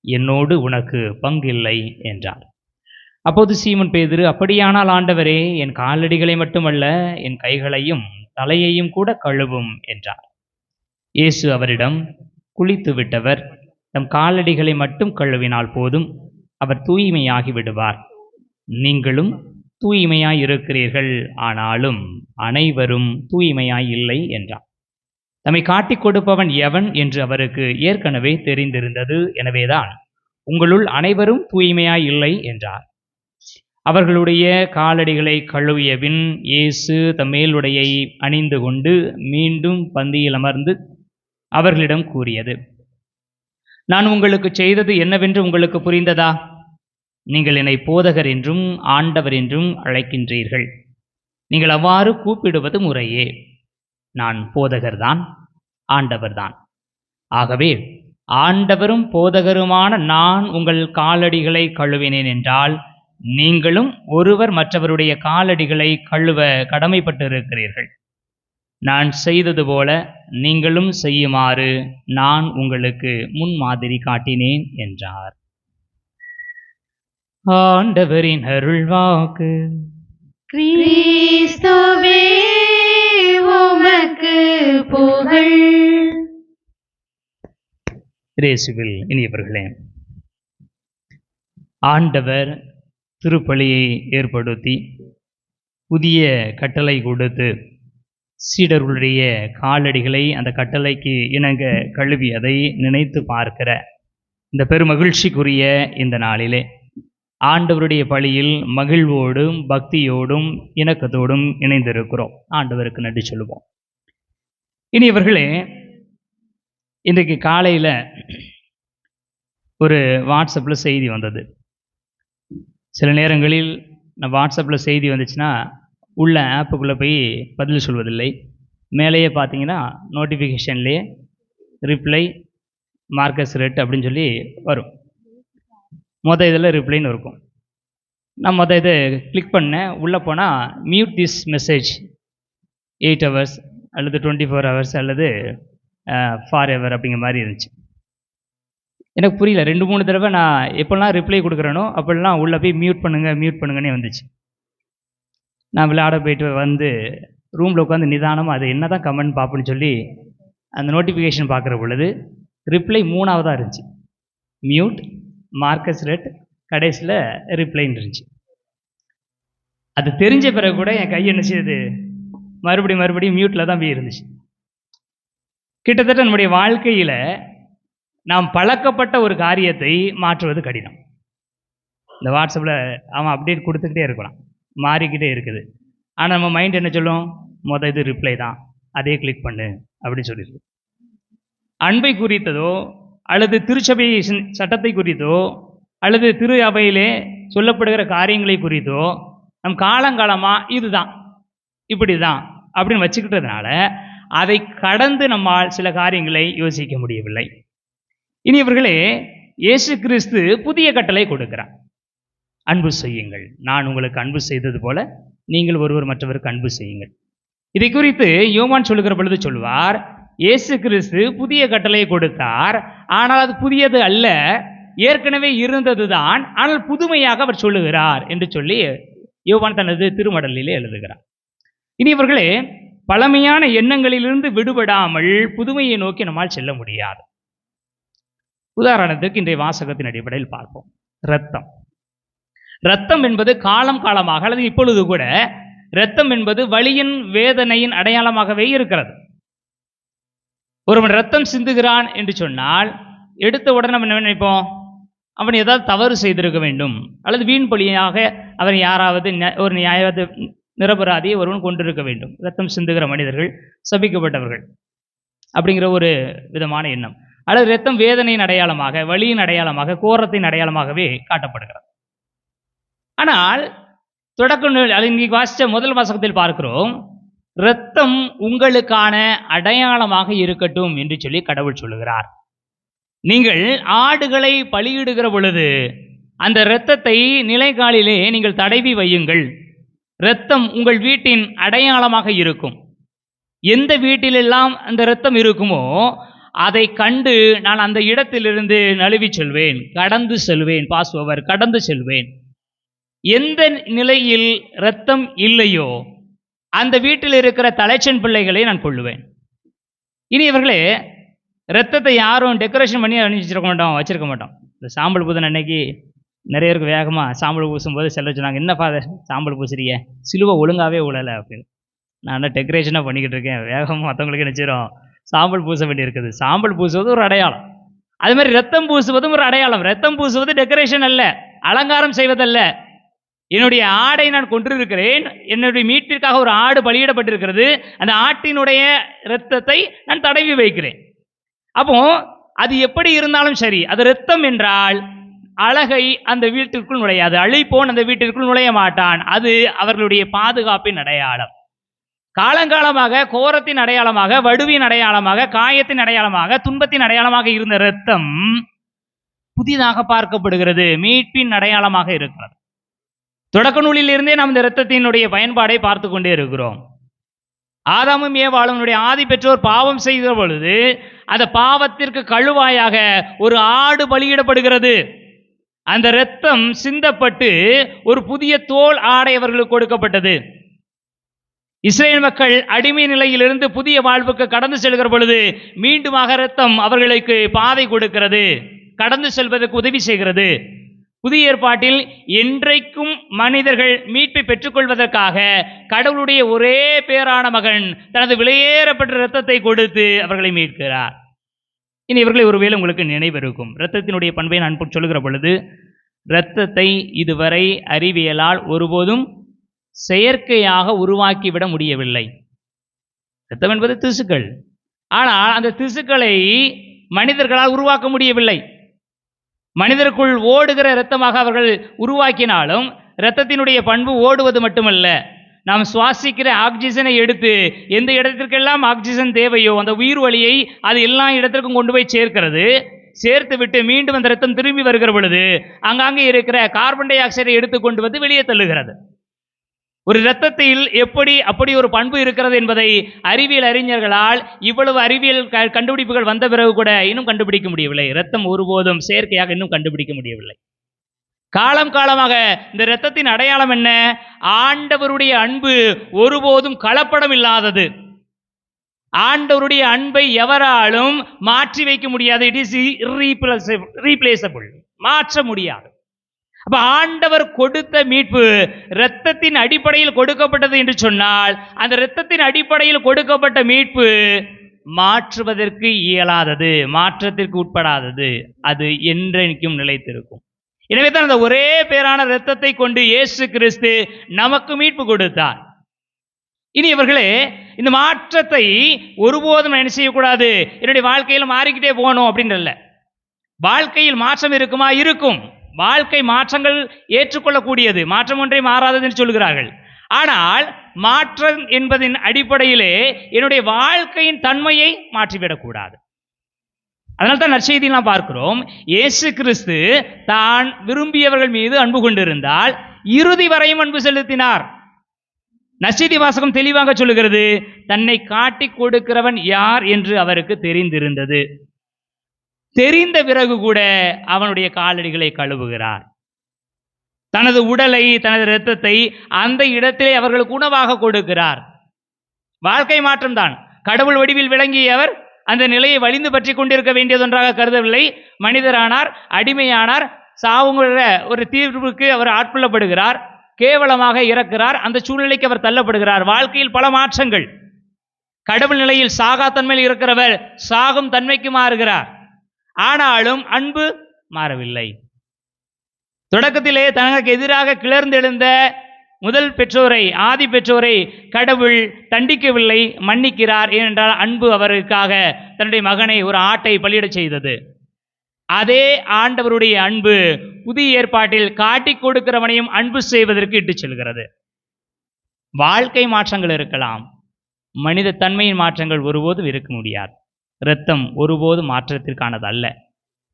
என்னோடு உனக்கு பங்கில்லை என்றார். அப்போது சீமோன் பேதுரு, அப்படியானால் ஆண்டவரே, என் காலடிகளை மட்டுமல்ல, என் கைகளையும் தலையையும் கூட கழுவும் என்றார். இயேசு அவரிடம், குளித்து விட்டவர் தம் காலடிகளை மட்டும் கழுவினால் போதும், அவர் தூய்மையாகி விடுவார். நீங்களும் தூய்மையாய் இருக்கிறீர்கள், ஆனாலும் அனைவரும் தூய்மையாய் இல்லை என்றார். தம்மை காட்டிக் கொடுப்பவன் எவன் என்று அவருக்கு ஏற்கனவே தெரிந்திருந்தது. எனவேதான் உங்களுள் அனைவரும் தூய்மையாய் இல்லை என்றார். அவர்களுடைய காலடிகளை கழுவிய பின் இயேசு தம் மேலுடையை அணிந்து கொண்டு மீண்டும் பந்தியில் அமர்ந்து அவர்களிடம் கூறியது, நான் உங்களுக்கு செய்தது என்னவென்று உங்களுக்கு புரிந்ததா? நீங்கள் என்னை போதகர் என்றும் ஆண்டவர் என்றும் அழைக்கின்றீர்கள். நீங்கள் அவ்வாறு கூப்பிடுவது முறையே. நான் போதகர்தான், ஆண்டவர்தான். ஆகவே ஆண்டவரும் போதகருமான நான் உங்கள் காலடிகளை கழுவினேன் என்றால், நீங்களும் ஒருவர் மற்றவருடைய காலடிகளை கழுவ கடமைப்பட்டிருக்கிறீர்கள். நான் செய்தது போல நீங்களும் செய்யுமாறு நான் உங்களுக்கு முன்மாதிரி காட்டினேன் என்றார். ஆண்டவரின் அருள்வாக்கு. கிறிஸ்துவே உமக்கு புகழ். இயேசுவில் இனியவர்களே, ஆண்டவர் திருப்பலியை ஏற்படுத்தி புதிய கட்டளை கொடுத்து சீடர்களுடைய காலடிகளை அந்த கட்டளைக்கு இணங்க கழுவியதை நினைத்து பார்க்கிற இந்த பெருமகிழ்ச்சிக்குரிய இந்த நாளிலே ஆண்டவருடைய பலியில் மகிழ்வோடும் பக்தியோடும் இணக்கத்தோடும் இணைந்திருக்கிறோம். ஆண்டவருக்கு நன்றி சொல்லுவோம். இனியவர்களே, இன்றைக்கு காலையில் ஒரு வாட்ஸ்அப்பில் செய்தி வந்தது. சில நேரங்களில் நான் வாட்ஸ்அப்பில் செய்தி வந்துச்சுன்னா உள்ள ஆப்புக்குள்ளே போய் பதில் சொல்வதில்லை. மேலேயே பார்த்தீங்கன்னா நோட்டிஃபிகேஷன்லேயே ரிப்ளை மார்க்கஸ் ரெட் அப்படின்னு சொல்லி வரும். இதில் ரிப்ளைன்னு இருக்கும். நான் இதை கிளிக் பண்ணேன். உள்ளே போனால் மியூட் திஸ் மெசேஜ் 8 hours அல்லது 24 hours அல்லது ஃபார் எவர் அப்படிங்கிற மாதிரி இருந்துச்சு. எனக்கு புரியல. 2-3 தடவை நான் எப்போல்லாம் ரிப்ளை கொடுக்குறேனோ அப்போல்லாம் உள்ளே போய் மியூட் பண்ணுங்கன்னே வந்துச்சு. நான் விளையாட போயிட்டு வந்து ரூமில் உட்காந்து நிதானமாக அது என்ன தான் கமெண்ட் பார்ப்போன்னு சொல்லி அந்த நோட்டிஃபிகேஷன் பார்க்குற பொழுது ரிப்ளை 3ஆவதாக இருந்துச்சு. மியூட், மார்க்கஸ் ரெட், கடைசியில் ரிப்ளைன்னு இருந்துச்சு. அது தெரிஞ்ச பிறகு கூட என் கை என்ன செய்யுது, மறுபடியும் மியூட்டில் தான் போய் இருந்துச்சு. கிட்டத்தட்ட நம்முடைய வாழ்க்கையில் நாம் பழக்கப்பட்ட ஒரு காரியத்தை மாற்றுவது கடினம். இந்த வாட்ஸ்அப்பில் அவன் அப்டேட் கொடுத்துக்கிட்டே இருக்கலாம், மாறிக்கிட்டே இருக்குது. ஆனால் நம்ம மைண்ட் என்ன சொல்லும், இது ரிப்ளை தான், அதே கிளிக் பண்ணு அப்படின்னு சொல்லியிருக்கு. அன்பை குறித்ததோ அல்லது திருச்சபை சட்டத்தை குறித்தோ அல்லது திரு அவையிலே சொல்லப்படுகிற காரியங்களை குறித்தோ நம் காலங்காலமாக இதுதான் இப்படி தான் அப்படின்னு வச்சுக்கிட்டதுனால அதை கடந்து நம்மால் சில காரியங்களை யோசிக்க முடியவில்லை. இனி இவர்களே, இயேசு கிறிஸ்து புதிய கட்டளை கொடுக்கிறார். அன்பு செய்யுங்கள், நான் உங்களுக்கு அன்பு செய்தது போல நீங்கள் ஒருவர் மற்றவருக்கு அன்பு செய்யுங்கள். இதை குறித்து யோவான் சொல்லுகிற பொழுது சொல்வார், இயேசு கிறிஸ்து புதிய கட்டளை கொடுத்தார், ஆனால் அது புதியது அல்ல, ஏற்கனவே இருந்தது தான், ஆனால் புதுமையாக அவர் சொல்லுகிறார் என்று சொல்லி யோவான் தனது திருமடலிலே எழுதுகிறார். இனி இவர்களே, பழமையான எண்ணங்களிலிருந்து விடுபடாமல் புதுமையை நோக்கி நம்மால் செல்ல முடியாது. உதாரணத்துக்கு இன்றைய வாசகத்தின் அடிப்படையில் பார்ப்போம். இரத்தம் என்பது காலம் காலமாக அல்லது இப்பொழுது கூட இரத்தம் என்பது வலியின் வேதனையின் அடையாளமாகவே இருக்கிறது. ஒருவன் இரத்தம் சிந்துகிறான் என்று சொன்னால் எடுத்த உடனே நம்ம என்ன நினைப்போம், அவன் ஏதாவது தவறு செய்திருக்க வேண்டும் அல்லது வீண் பழியாக அவன் யாராவது ஒரு நிரபராதியை ஒருவன் கொண்டிருக்க வேண்டும். இரத்தம் சிந்துகிற மனிதர்கள் சபிக்கப்பட்டவர்கள் அப்படிங்கிற ஒரு விதமான எண்ணம், அல்லது இரத்தம் வேதனையின் அடையாளமாக, வலியின் அடையாளமாக, கோரத்தின் அடையாளமாகவே காட்டப்படுகிறது. ஆனால் தொடக்க இன்னைக்கு வாசித்த முதல் வாசகத்தில் பார்க்கிறோம், இரத்தம் உங்களுக்கான அடையாளமாக இருக்கட்டும் என்று சொல்லி கடவுள் சொல்லுகிறார். நீங்கள் ஆடுகளை பலியிடுகிற பொழுது அந்த இரத்தத்தை நிலைகாலிலே நீங்கள் தடவி வையுங்கள். இரத்தம் உங்கள் வீட்டின் அடையாளமாக இருக்கும். எந்த வீட்டிலெல்லாம் அந்த இரத்தம் இருக்குமோ அதை கண்டு நான் அந்த இடத்திலிருந்து நழுவி செல்வேன், கடந்து செல்வேன், பாஸ்ஓவர் கடந்து செல்வேன். எந்த நிலையில் இரத்தம் இல்லையோ அந்த வீட்டில் இருக்கிற தலைச்சன் பிள்ளைகளை நான் கொள்ளுவேன். இனி இவர்களே, இரத்தத்தை யாரும் டெக்கரேஷன் பண்ணி வச்சிருக்க மாட்டோம். இந்த சாம்பல் பூதன் அன்னைக்கு நிறைய பேருக்கு வேகமாக சாம்பல் பூசும்போது செல்ல சொன்னாங்க, என்ன ஃபாதர் சாம்பல் பூசுறிய, சிலுவை ஒழுங்காகவே உழலை அப்படின்னு. நான் டெக்கரேஷனாக பண்ணிக்கிட்டு இருக்கேன், வேகமாக மற்றவங்களுக்கு நினச்சிடும் சாம்பல் பூச வேண்டி இருக்குது. சாம்பல் பூசுவது ஒரு அடையாளம், அது மாதிரி ரத்தம் பூசுவதும் ஒரு அடையாளம். ரத்தம் பூசுவது டெக்கரேஷன் அல்ல, அலங்காரம் செய்வதல்ல. என்னுடைய ஆடை நான் கொண்டிருக்கிறேன், என்னுடைய மீட்பிற்காக ஒரு ஆடு பலியிடப்பட்டிருக்கிறது, அந்த ஆட்டினுடைய இரத்தத்தை நான் தடவி வைக்கிறேன். அப்போ அது எப்படி இருந்தாலும் சரி, அது இரத்தம் என்றால் அழகை அந்த வீட்டிற்குள் நுழையாது, அழிப்போன் அந்த வீட்டிற்குள் நுழைய மாட்டான். அது அவர்களுடைய பாதுகாப்பின் அடையாளம். காலங்காலமாக கோரத்தின் அடையாளமாக, வடுவின் அடையாளமாக, காயத்தின் அடையாளமாக, துன்பத்தின் அடையாளமாக இருந்த இரத்தம் புதிதாக பார்க்கப்படுகிறது, மீட்பின் அடையாளமாக இருக்கிறது. தொடக்க நூலில் இருந்தே நாம் இந்த இரத்தத்தினுடைய பயன்பாடை பார்த்து கொண்டே இருக்கிறோம். ஆதாமும் ஏவாளும் ஆதி பெற்றோர் பாவம் செய்கிற பொழுது அந்த பாவத்திற்கு கழுவாயாக ஒரு ஆடு பலியிடப்படுகிறது. அந்த இரத்தம் சிந்தப்பட்டு ஒரு புதிய தோல் ஆடை அவர்களுக்கு கொடுக்கப்பட்டது. இஸ்ரேல் மக்கள் அடிமை நிலையிலிருந்து புதிய வாழ்வுக்கு கடந்து செல்கிற பொழுது மீண்டுமாக இரத்தம் அவர்களுக்கு பாதை கொடுக்கிறது, கடந்து செல்வதற்கு உதவி செய்கிறது. புதிய ஏற்பாட்டில் என்றைக்கும் மனிதர்கள் மீட்பை பெற்றுக்கொள்வதற்காக கடவுளுடைய ஒரே பேரான மகன் தனது விலையேறப்பட்ட இரத்தத்தை கொடுத்து அவர்களை மீட்கிறார். இனி இவர்களை ஒருவேளை உங்களுக்கு நினைவிருக்கும், இரத்தத்தினுடைய பண்பை நான் சொல்லுகிற பொழுது, இரத்தத்தை இதுவரை அறிவியலால் ஒருபோதும் செயற்கையாக உருவாக்கிவிட முடியவில்லை. இரத்தம் என்பது திசுக்கள், ஆனால் அந்த திசுக்களை மனிதர்களால் உருவாக்க முடியவில்லை. மனிதருக்குள் ஓடுகிற இரத்தமாக அவர்கள் உருவாக்கினாலும் இரத்தத்தினுடைய பண்பு ஓடுவது மட்டுமல்ல, நாம் சுவாசிக்கிற ஆக்சிஜனை எடுத்து எந்த இடத்திற்கெல்லாம் ஆக்சிஜன் தேவையோ அந்த உயிர் வழியை அது எல்லா இடத்திற்கும் கொண்டு போய் சேர்க்கிறது. சேர்த்து விட்டு மீண்டும் அந்த இரத்தம் திரும்பி வருகிற பொழுது அங்காங்கே இருக்கிற கார்பன் டை ஆக்சைடை எடுத்து கொண்டு வந்து வெளியே தள்ளுகிறது. ஒரு இரத்தத்தில் அப்படி ஒரு பண்பு இருக்கிறது என்பதை அறிவியல் அறிஞர்களால் இவ்வளவு அறிவியல் கண்டுபிடிப்புகள் வந்த பிறகு கூட இன்னும் கண்டுபிடிக்க முடியவில்லை. இரத்தம் ஒருபோதும் செயற்கையாக இன்னும் கண்டுபிடிக்க முடியவில்லை. காலம் காலமாக இந்த இரத்தத்தின் அடையாளம் என்ன? ஆண்டவருடைய அன்பு ஒருபோதும் கலப்படம் இல்லாதது. ஆண்டவருடைய அன்பை எவராலும் மாற்றி வைக்க முடியாது. இட் இஸ் ரீப்ளேசபிள், மாற்ற முடியாது. அப்ப ஆண்டவர் கொடுத்த மீட்பு இரத்தத்தின் அடிப்படையில் கொடுக்கப்பட்டது என்று சொன்னால், அந்த இரத்தத்தின் அடிப்படையில் கொடுக்கப்பட்ட மீட்பு மாற்றுவதற்கு இயலாதது, மாற்றத்திற்கு உட்படாதது, அது என்றைக்கும் நிலைத்திருக்கும். எனவே தான் அந்த ஒரே பேரான இரத்தத்தை கொண்டு இயேசு கிறிஸ்து நமக்கு மீட்பு கொடுத்தார். இனி இவர்களே, இந்த மாற்றத்தை ஒருபோதும் என்ன செய்யக்கூடாது, என்னுடைய வாழ்க்கையில் மாறிக்கிட்டே போகணும் அப்படின்றல்ல. வாழ்க்கையில் மாற்றம் இருக்குமா? இருக்கும். வாழ்க்கை மாற்றங்கள் ஏற்றுக்கொள்ளக்கூடியது, மாற்றம் ஒன்றே மாறாததுன்னு சொல்கிறார்கள். ஆனால் மாற்றம் என்பதின் அடிப்படையிலே என்னுடைய வாழ்க்கையின் தன்மையை மாற்றிவிடக்கூடாது. அதனால தான் நற்செய்தியில் நாம் பார்க்கிறோம், இயேசு கிறிஸ்து தான் விரும்பியவர்கள் மீது அன்பு கொண்டிருந்தால் இறுதி வரையும் அன்பு செலுத்தினார். நற்செய்தி வாசகம் தெளிவாக சொல்லுகிறது, தன்னை காட்டி கொடுக்கிறவன் யார் என்று அவருக்கு தெரிந்திருந்தது. தெரிந்த பிறகு கூட அவனுடைய காலடிகளை கழுவுகிறார். தனது உடலை, தனது இரத்தத்தை அந்த இடத்திலே அவர்களுக்கு உணவாக கொடுக்கிறார். வாழ்க்கை மாற்றம் தான். கடவுள் வடிவில் விளங்கிய அவர் அந்த நிலையை வலிந்து பற்றி கொண்டிருக்க வேண்டியதொன்றாக கருதவில்லை. மனிதரானார், அடிமையானார், சாவுங்கிற ஒரு தீர்வுக்கு அவர் ஆட்கொள்ளப்படுகிறார், கேவலமாக இறக்கிறார், அந்த சூழ்நிலைக்கு அவர் தள்ளப்படுகிறார். வாழ்க்கையில் பல மாற்றங்கள். கடவுள் நிலையில் சாகா தன்மையில் இருக்கிறவர் சாகும் தன்மைக்கு மாறுகிறார். ஆனாலும் அன்பு மாறவில்லை. தொடக்கத்திலே தனக்கு எதிராக கிளர்ந்தெழுந்த முதல் பெற்றோரை, ஆதி பெற்றோரை கடவுள் தண்டிக்கவில்லை, மன்னிக்கிறார். ஏனென்றால் அன்பு அவருக்காக தன்னுடைய மகனை, ஒரு ஆட்டை பலியிடச் செய்தது. அதே ஆண்டவருடைய அன்பு புதிய ஏற்பாட்டில் காட்டிக் கொடுக்கிறவனையும் அன்பு செய்வதற்கு இட்டு செல்கிறது. வாழ்க்கை மாற்றங்கள் இருக்கலாம், மனித தன்மையின் மாற்றங்கள் ஒருபோதும் இருக்க முடியாது. இரத்தம் ஒருபோதும் மாற்றத்திற்கானது அல்ல,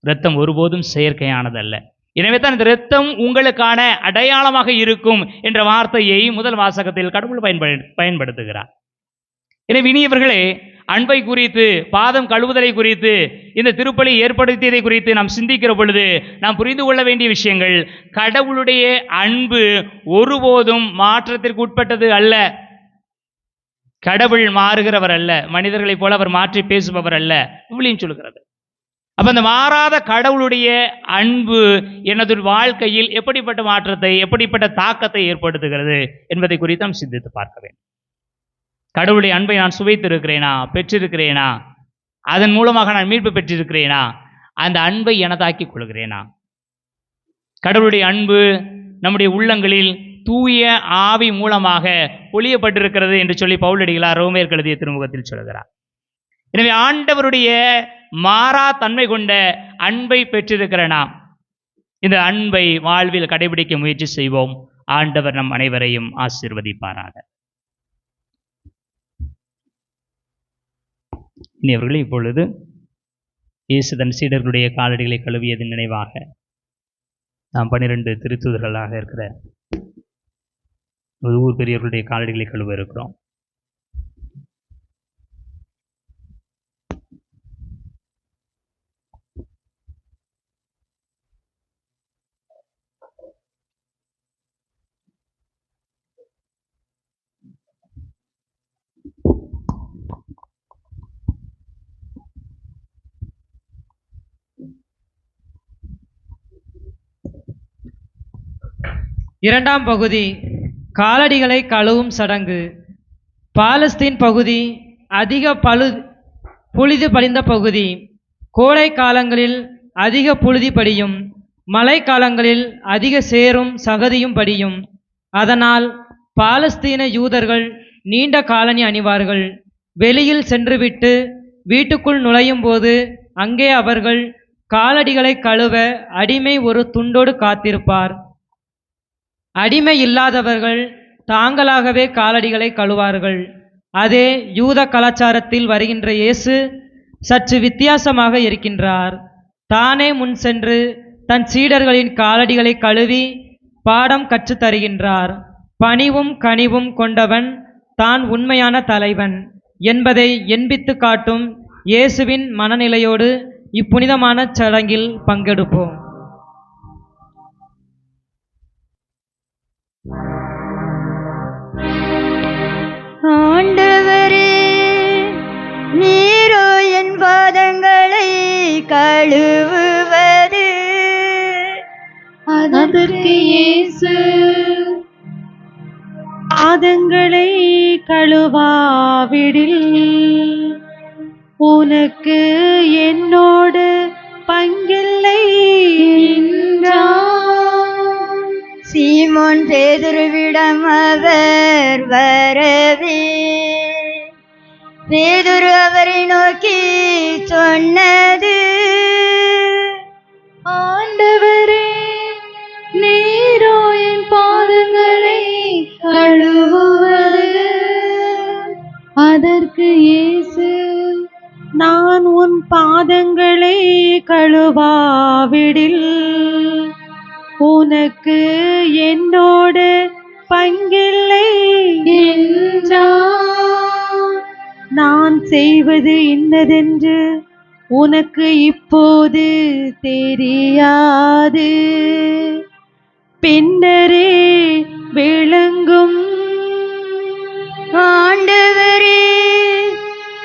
இரத்தம் ஒருபோதும் செயற்கையானதல்ல. எனவே தான் இந்த இரத்தம் உங்களுக்கான அடையாளமாக இருக்கும் என்ற வார்த்தையை முதல் வாசகத்தில் கடவுள் பயன்படுத்துகிறார். எனவே இனியவர்களே, அன்பை குறித்து, பாதம் கழுவுதலை குறித்து, இந்த திருப்பலி ஏற்படுத்தியதை குறித்து நாம் சிந்திக்கிற பொழுது நாம் புரிந்து கொள்ள வேண்டிய விஷயங்கள், கடவுளுடைய அன்பு ஒருபோதும் மாற்றத்திற்கு உட்பட்டது அல்ல. கடவுள் மாறுகிறவர் அல்ல, மனிதர்களைப் போல அவர் மாற்றி பேசுபவர் அல்ல, விவிலியம் சொல்கிறது. அப்ப அந்த மாறாத கடவுளுடைய அன்பு எனது வாழ்க்கையில் எப்படிப்பட்ட மாற்றத்தை, எப்படிப்பட்ட தாக்கத்தை ஏற்படுத்துகிறது என்பதை குறித்து நாம் சிந்தித்து பார்க்க வேண்டும். கடவுளுடைய அன்பை நான் சுவைத்திருக்கிறேனா, பெற்றிருக்கிறேனா, அதன் மூலமாக நான் மீட்பு பெற்றிருக்கிறேனா, அந்த அன்பை எனதாக்கிக் கொள்கிறேனா? கடவுளுடைய அன்பு நம்முடைய உள்ளங்களில் தூய ஆவி மூலமாக பொழியப்பட்டிருக்கிறது என்று சொல்லி பவுலடிகளார் ரோமேயருக்கு எழுதிய திருமுகத்தில் சொல்கிறார். எனவே ஆண்டவருடைய மாறா தன்மை கொண்ட அன்பை பெற்றிருக்கிற நாம் இந்த அன்பை வாழ்வில் கடைபிடிக்க முயற்சி செய்வோம். ஆண்டவர் நம் அனைவரையும் ஆசீர்வதிப்பாராக. இனி அவர்கள் இப்பொழுது இயேசு தன் சீடர்களுடைய காலடிகளை கழுவியதன் நினைவாக நாம் 12 திருத்தூதர்களாக இருக்கிற ஊர் பெரியவர்களுடைய காலடிகளை கழுவ இருக்கிறோம். இரண்டாம் பகுதி, காலடிகளை கழுவும் சடங்கு. பாலஸ்தீன் பகுதி அதிக புழுதி படிந்த பகுதி. கோடை காலங்களில் அதிக புழுதி படியும், மழை காலங்களில் அதிக சேரும் சகதியும் படியும். அதனால் பாலஸ்தீன யூதர்கள் நீண்ட காலணி அணிவார்கள். வெளியில் சென்றுவிட்டு வீட்டுக்குள் நுழையும் போது அங்கே அவர்கள் காலடிகளை கழுவ அடிமை ஒரு துண்டோடு காத்திருப்பார். அடிமை இல்லாதவர்கள் தாங்களாகவே காலடிகளை கழுவார்கள். அதே யூத கலாச்சாரத்தில் வருகின்ற இயேசு சற்று வித்தியாசமாக இருக்கின்றார். தானே முன் சென்று தன் சீடர்களின் காலடிகளை கழுவி பாடம் கற்றுத் தருகின்றார். பணிவும் கனிவும் கொண்டவன் தான் உண்மையான தலைவன் என்பதை எண்பித்து காட்டும் இயேசுவின் மனநிலையோடு இப்புனிதமான சடங்கில் பங்கெடுப்போம். ஆண்டவரே, நீரோ என் பாதங்களை கழுவுவது. அதற்கு இயேசு பாதங்களை கழுவாவிடில் உனக்கு என்னோடு பங்கில்லை என்றார். சீமோன் பேதுருவிடம் அவர் வரவே பேதுரு அவரை நோக்கி சொன்னது, ஆண்டவரே, நீரோ என் பாதங்களை கழுவுவது? அதற்கு இயேசு, நான் உன் பாதங்களை கழுவாவிடில் உனக்கு என்னோடு பங்கில்லை என்றார். நான் செய்வது இன்னதென்று உனக்கு இப்போது தெரியாது, பின்னரே விளங்கும். ஆண்டவரே,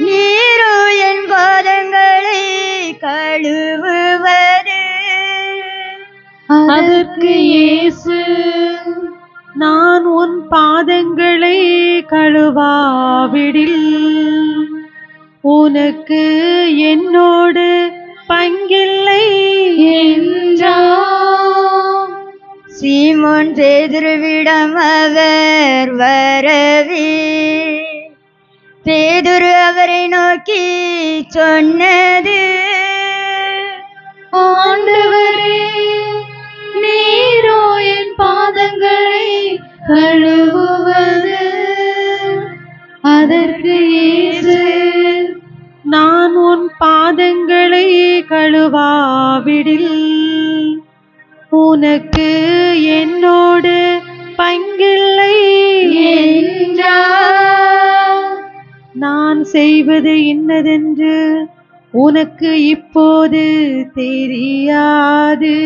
நீரோ என் பாதங்களை கழுவுவது? அதற்கு இயேசு, நான் உன் பாதங்களை கழுவாவிடில் உனக்கு என்னோடு பங்கில்லை என்றார். சீமோன் பேதுருவிடம் அவர் வரவே பேதுரு அவரை நோக்கி சொன்னது, ஆண்டவரே, நீரோ என் பாதங்களை கழுவுவது? அதற்கு இயேசு, நான் உன் பாதங்களை கழுவாவிடில் உனக்கு என்னோடு பங்கில்லை என்றார். நான் செய்வது இன்னதென்று உனக்கு இப்போது தெரியாது,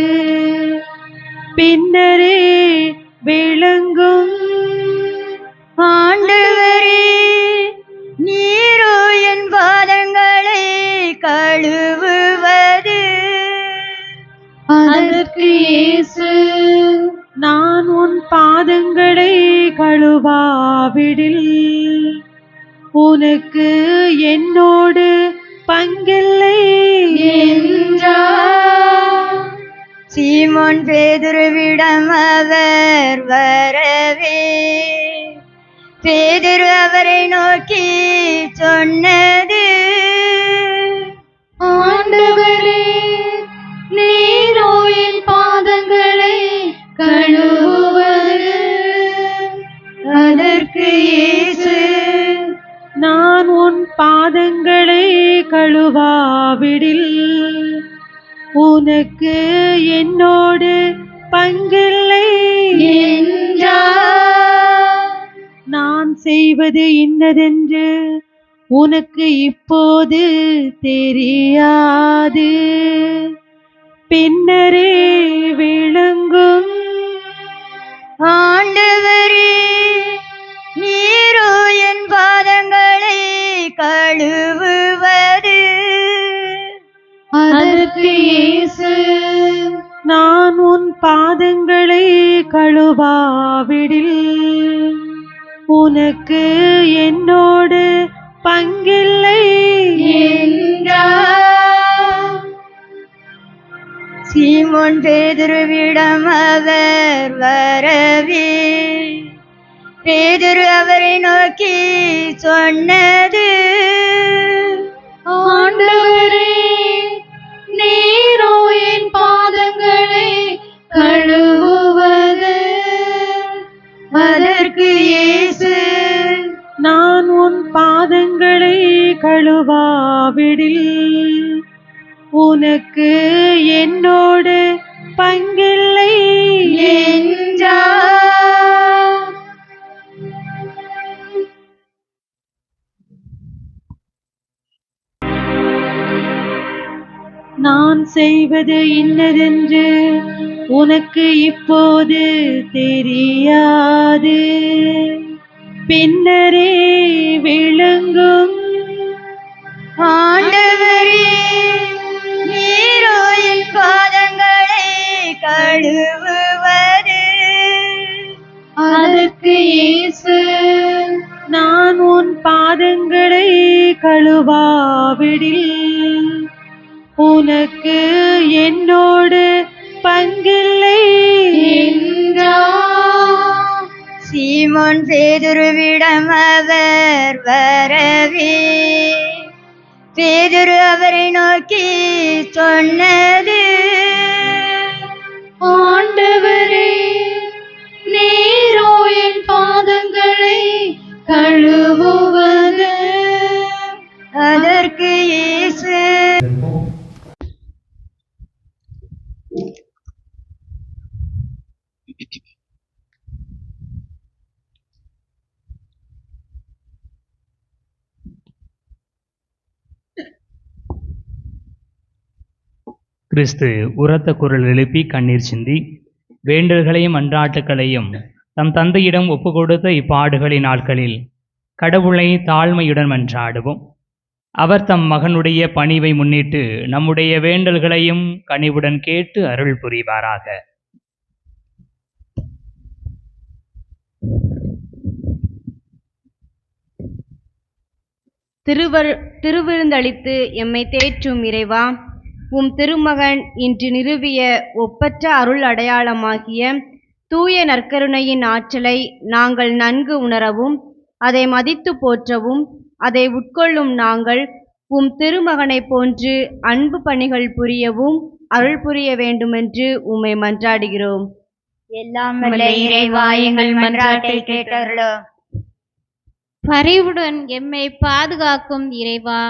பின்னரே விளங்கும். ஆண்டவரே, நீரோ என் பாதங்களை கழுவுவது? அதற்கு இயேசு, நான் உன் பாதங்களை கழுவாவிடில் உனக்கு என்னோடு பங்கில்லை என்றார். சீமோன் பேதுருவிடம் அவர் வரவே பேதுரு அவரை நோக்கி சொன்னது, ஆண்டவரே, நீரோ என் பாதங்களை கழுவுவது? அதற்கு இயேசு, நான் உன் பாதங்களை கழுவாவிடில் உனக்கு என்னோடு பங்கில்லை என்றார். நான் செய்வது இன்னதென்று உனக்கு இப்போது தெரியாது, பின்னரே விளங்கும். ஆண்டவரே, நீரோ என் பாதங்களை கழுவுவது? அதற்கு இயேசு, நான் உன் பாதங்களை கழுவாவிடில் உனக்கு என்னோடு பங்கில்லை என்றார். சீமோன் பேதுருவிடம் அவர் வரவே பேதுரு அவரை நோக்கி சொன்னது, ஆண்டவரே, நீரோ என் பாதங்களை கழுவுவது? அதற்கு இயேசு, நான் உன் பாதங்களை கழுவாவிடில் உனக்கு என்னோடு பங்கில்லை என்றார். நான் செய்வது இன்னதென்று உனக்கு இப்போது தெரியாது, பின்னரே விளங்கும். ஆண்டவரே, நீரோ என் பாதங்களை கழுவுவது? அதற்கு இயேசு, நான் உன் பாதங்களை கழுவாவிடில் உனக்கு என்னோடு பங்கில்லை என்றார். சீமோன் பேதுருவிடம் அவர் வரவே பேதுரு அவரை நோக்கி சொன்னது, ஆண்டவரே, நீரோ என் பாதங்களை கழுவுவது? அதற்கு இயேசு, கிறிஸ்து உரத்த குரல் எழுப்பி கண்ணீர் சிந்தி வேண்டல்களையும் அன்றாட்டுக்களையும் தம் தந்தையிடம் ஒப்பு கொடுத்த இப்பாடுகளின் நாட்களில் கடவுளை தாழ்மையுடன் மன்றாடுவோம். அவர் தம் மகனுடைய பணிவை முன்னிட்டு நம்முடைய வேண்டல்களையும் கனிவுடன் கேட்டு அருள் புரிவாராக. திருவிருந்தளித்து எம்மை தேற்றும் இறைவா, உம் திருமகன் இன்று நிறுவிய ஒப்பற்ற அருள் அடையாளமாகிய தூய நற்கருணையின் ஆற்றலை நாங்கள் நன்கு உணரவும், அதை மதித்து போற்றவும், அதை உட்கொள்ளும் நாங்கள் உம் திருமகனைப் போன்று அன்பு பணிகள் புரியவும் அருள் புரிய வேண்டுமென்று உம்மை மன்றாடுகிறோம். எல்லாம் வல்ல இறைவா, எங்கள் மன்றாட்டை கேட்டருளும். பரிவுடன் எம்மை பாதுகாக்கும் இறைவா,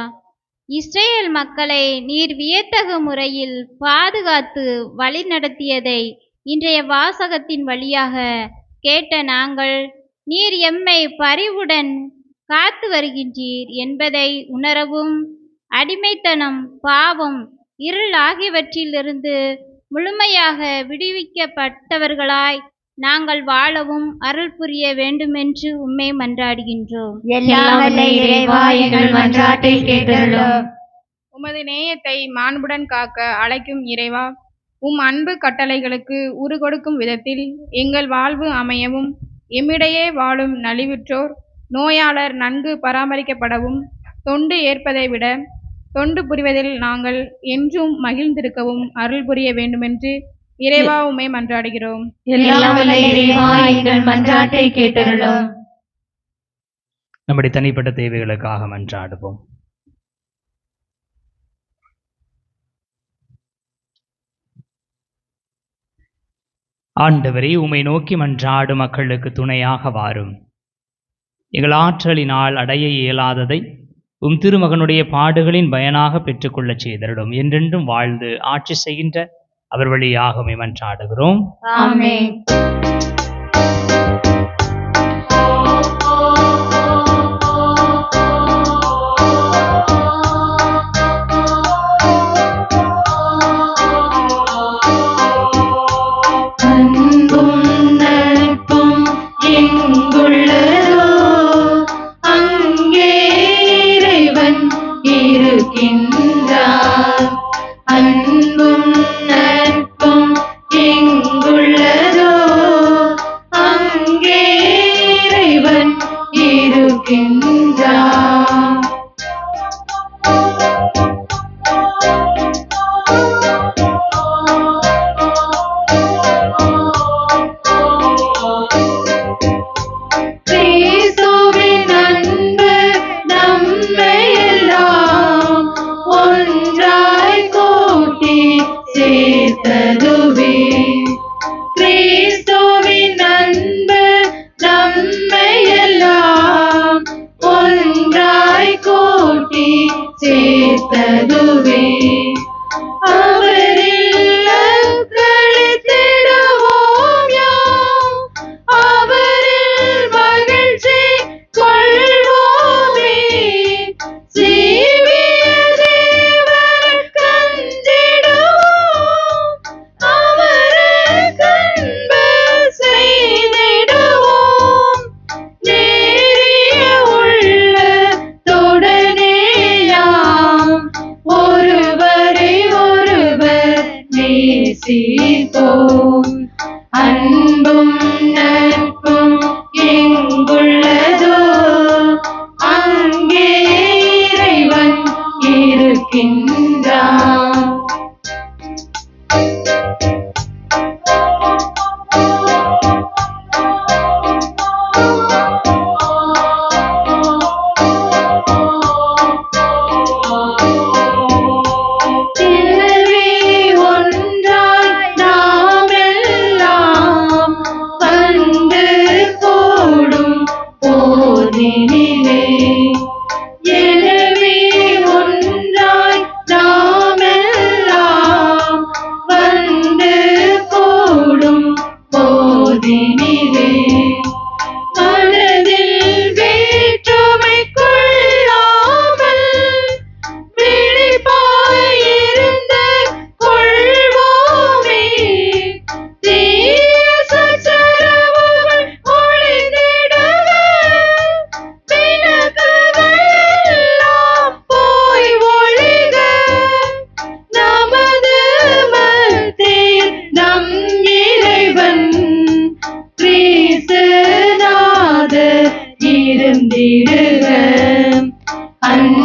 இஸ்ரேல் மக்களை நீர் வியத்தகு முறையில் பாதுகாத்து வழிநடத்தியதை இன்றைய வாசகத்தின் வழியாக கேட்ட நாங்கள், நீர் எம்மை பரிவுடன் காத்து வருகின்றீர் என்பதை உணரவும், அடிமைத்தனம், பாவம், இருள் ஆகியவற்றிலிருந்து முழுமையாக விடுவிக்கப்பட்டவர்களாய் நாங்கள் வாழவும் அருள் புரிய வேண்டுமென்று உம்மை மன்றாடுகின்றோம். எல்லாம் வல்ல இறைவா, எங்கள் மன்றாட்டை கேட்டருளும். உமது நேயத்தை மாண்புடன் காக்க அழைக்கும் இறைவா, உம் அன்பு கட்டளைகளுக்கு உருகொடுக்கும் விதத்தில் எங்கள் வாழ்வு அமையவும், எம்மிடையே வாழும் நலிவுற்றோர் நோயாளர் நன்கு பராமரிக்கப்படவும், தொண்டு ஏற்பதை விட தொண்டு புரிவதில் நாங்கள் என்றும் மகிழ்ந்திருக்கவும் அருள் புரிய வேண்டுமென்று இறைவா உம்மை மன்றாடுகிறோம். எல்லாம் வல்ல இறைவா, எங்கள் மன்றாட்டை கேட்டருளும். நம்முடைய தனிப்பட்ட தேவைகளுக்காக மன்றாடுவோம். ஆண்டவரே, உம்மை நோக்கி மன்றாடும் மக்களுக்கு துணையாக வாரும். எங்கள் ஆற்றலினால் அடைய இயலாததை உம் திருமகனுடைய பாடுகளின் பயனாக பெற்றுக்கொள்ளச் செய்தருளும். என்றென்றும் வாழ்ந்து ஆட்சி செய்கின்ற அவர் வழியாக உம்மை மன்றாடுகிறோம். ஆமென். அன்பும் நட்பும் எங்குள்ளதோ அங்கே இறைவன் இருக்கின்றார். அன்பும் நட்பும் எங்குள்ளதோ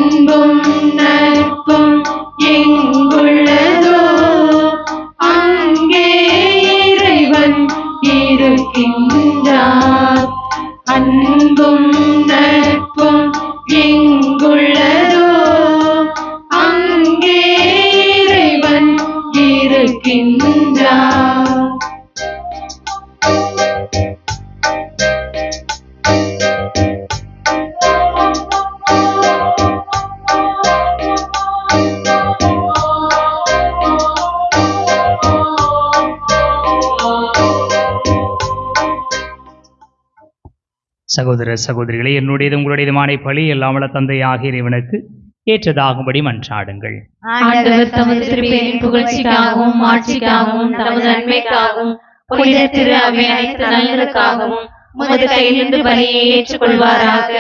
அன்பும் நட்பும் எங்குள்ளதோ அங்கே இறைவன் இருக்கின்றார். அன்பும் நட்பும் எங்குள்ளதோ அங்கே இறைவன் இருக்கின்றார். சகோதர சகோதரிகளே, என்னுடையது உங்களுடையதுமான பழி எல்லாமல தந்தை ஆகிய இறைவனுக்கு ஏற்றதாகும்படி மன்றாடுங்கள். ஆண்டவர் தமது திருப்பெயரின் புகழ்ச்சிக்காகவும் ஆட்சிக்காகவும் தமது நன்மைக்காகவும் புனித திரு அவை அனைத்து நலன்களுக்காகவும் உமது கையிலிருந்து பலியை ஏற்றுக்கொள்வாராக.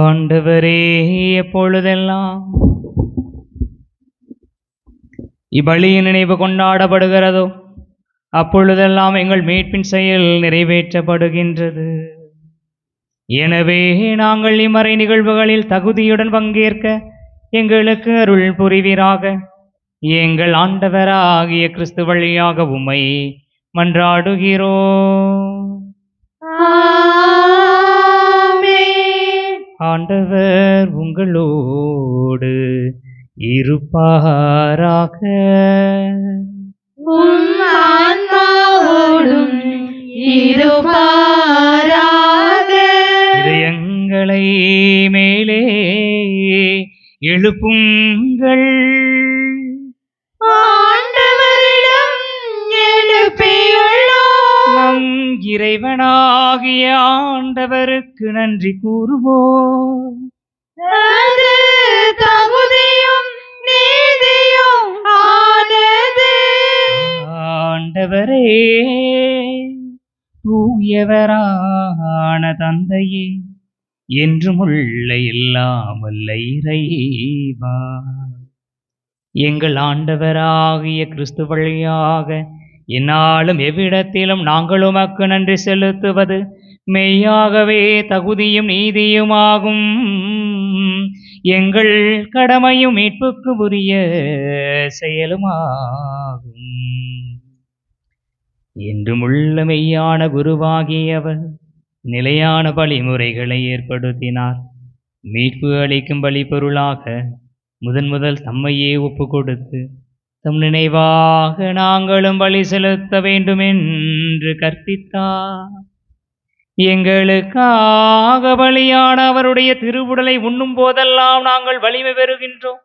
ஆண்டவரே, எப்பொழுதெல்லாம் இப்பலியின் நினைவு கொண்டாடப்படுகிறதோ அப்பொழுதெல்லாம் எங்கள் மீட்பின் செயல் நிறைவேற்றப்படுகின்றது. எனவே நாங்கள் இம்மறை நிகழ்வுகளில் தகுதியுடன் பங்கேற்க எங்களுக்கு அருள் புரிவீராக. எங்கள் ஆண்டவராகிய கிறிஸ்து வழியாக உம்மை மன்றாடுகிறோம். ஆண்டவர் உங்களோடு இருப்பாராக. ஆன்மாவோடும் இருப்பாராக. இதயங்களை மேலே எழுப்புங்கள். ஆண்டவரிடம் எழுப்பியுள்ளோம். நம் இறைவனாகிய ஆண்டவருக்கு நன்றி கூறுவோம். அது தகுதியும் நீதியும் ஆனது. ஆண்டவரே, தூயவரான தந்தையே, என்றுமுள்ள இல்லாமல்ல இறைவா, எங்கள் ஆண்டவராகிய கிறிஸ்து வழியாக என்னாலும் எவ்விடத்திலும் நாங்கள் உமக்கு நன்றி செலுத்துவது மெய்யாகவே தகுதியும் நீதியுமாகும். எங்கள் கடமையும் மீட்புக்கு உரிய செயலுமாகும். என்றுமுள்ள மெய்யான குருவாகியவர் நிலையான பழிமுறைகளை ஏற்படுத்தினார். மீட்பு அளிக்கும் பழிப்பொருளாக முதல் தம்மையே ஒப்பு கொடுத்து தம் நினைவாக நாங்களும் பலி செலுத்த வேண்டும் என்று கற்பித்தார். எங்களுக்காக பலியான அவருடைய திருவுடலை உண்ணும் போதெல்லாம் நாங்கள் வலிமை பெறுகின்றோம்.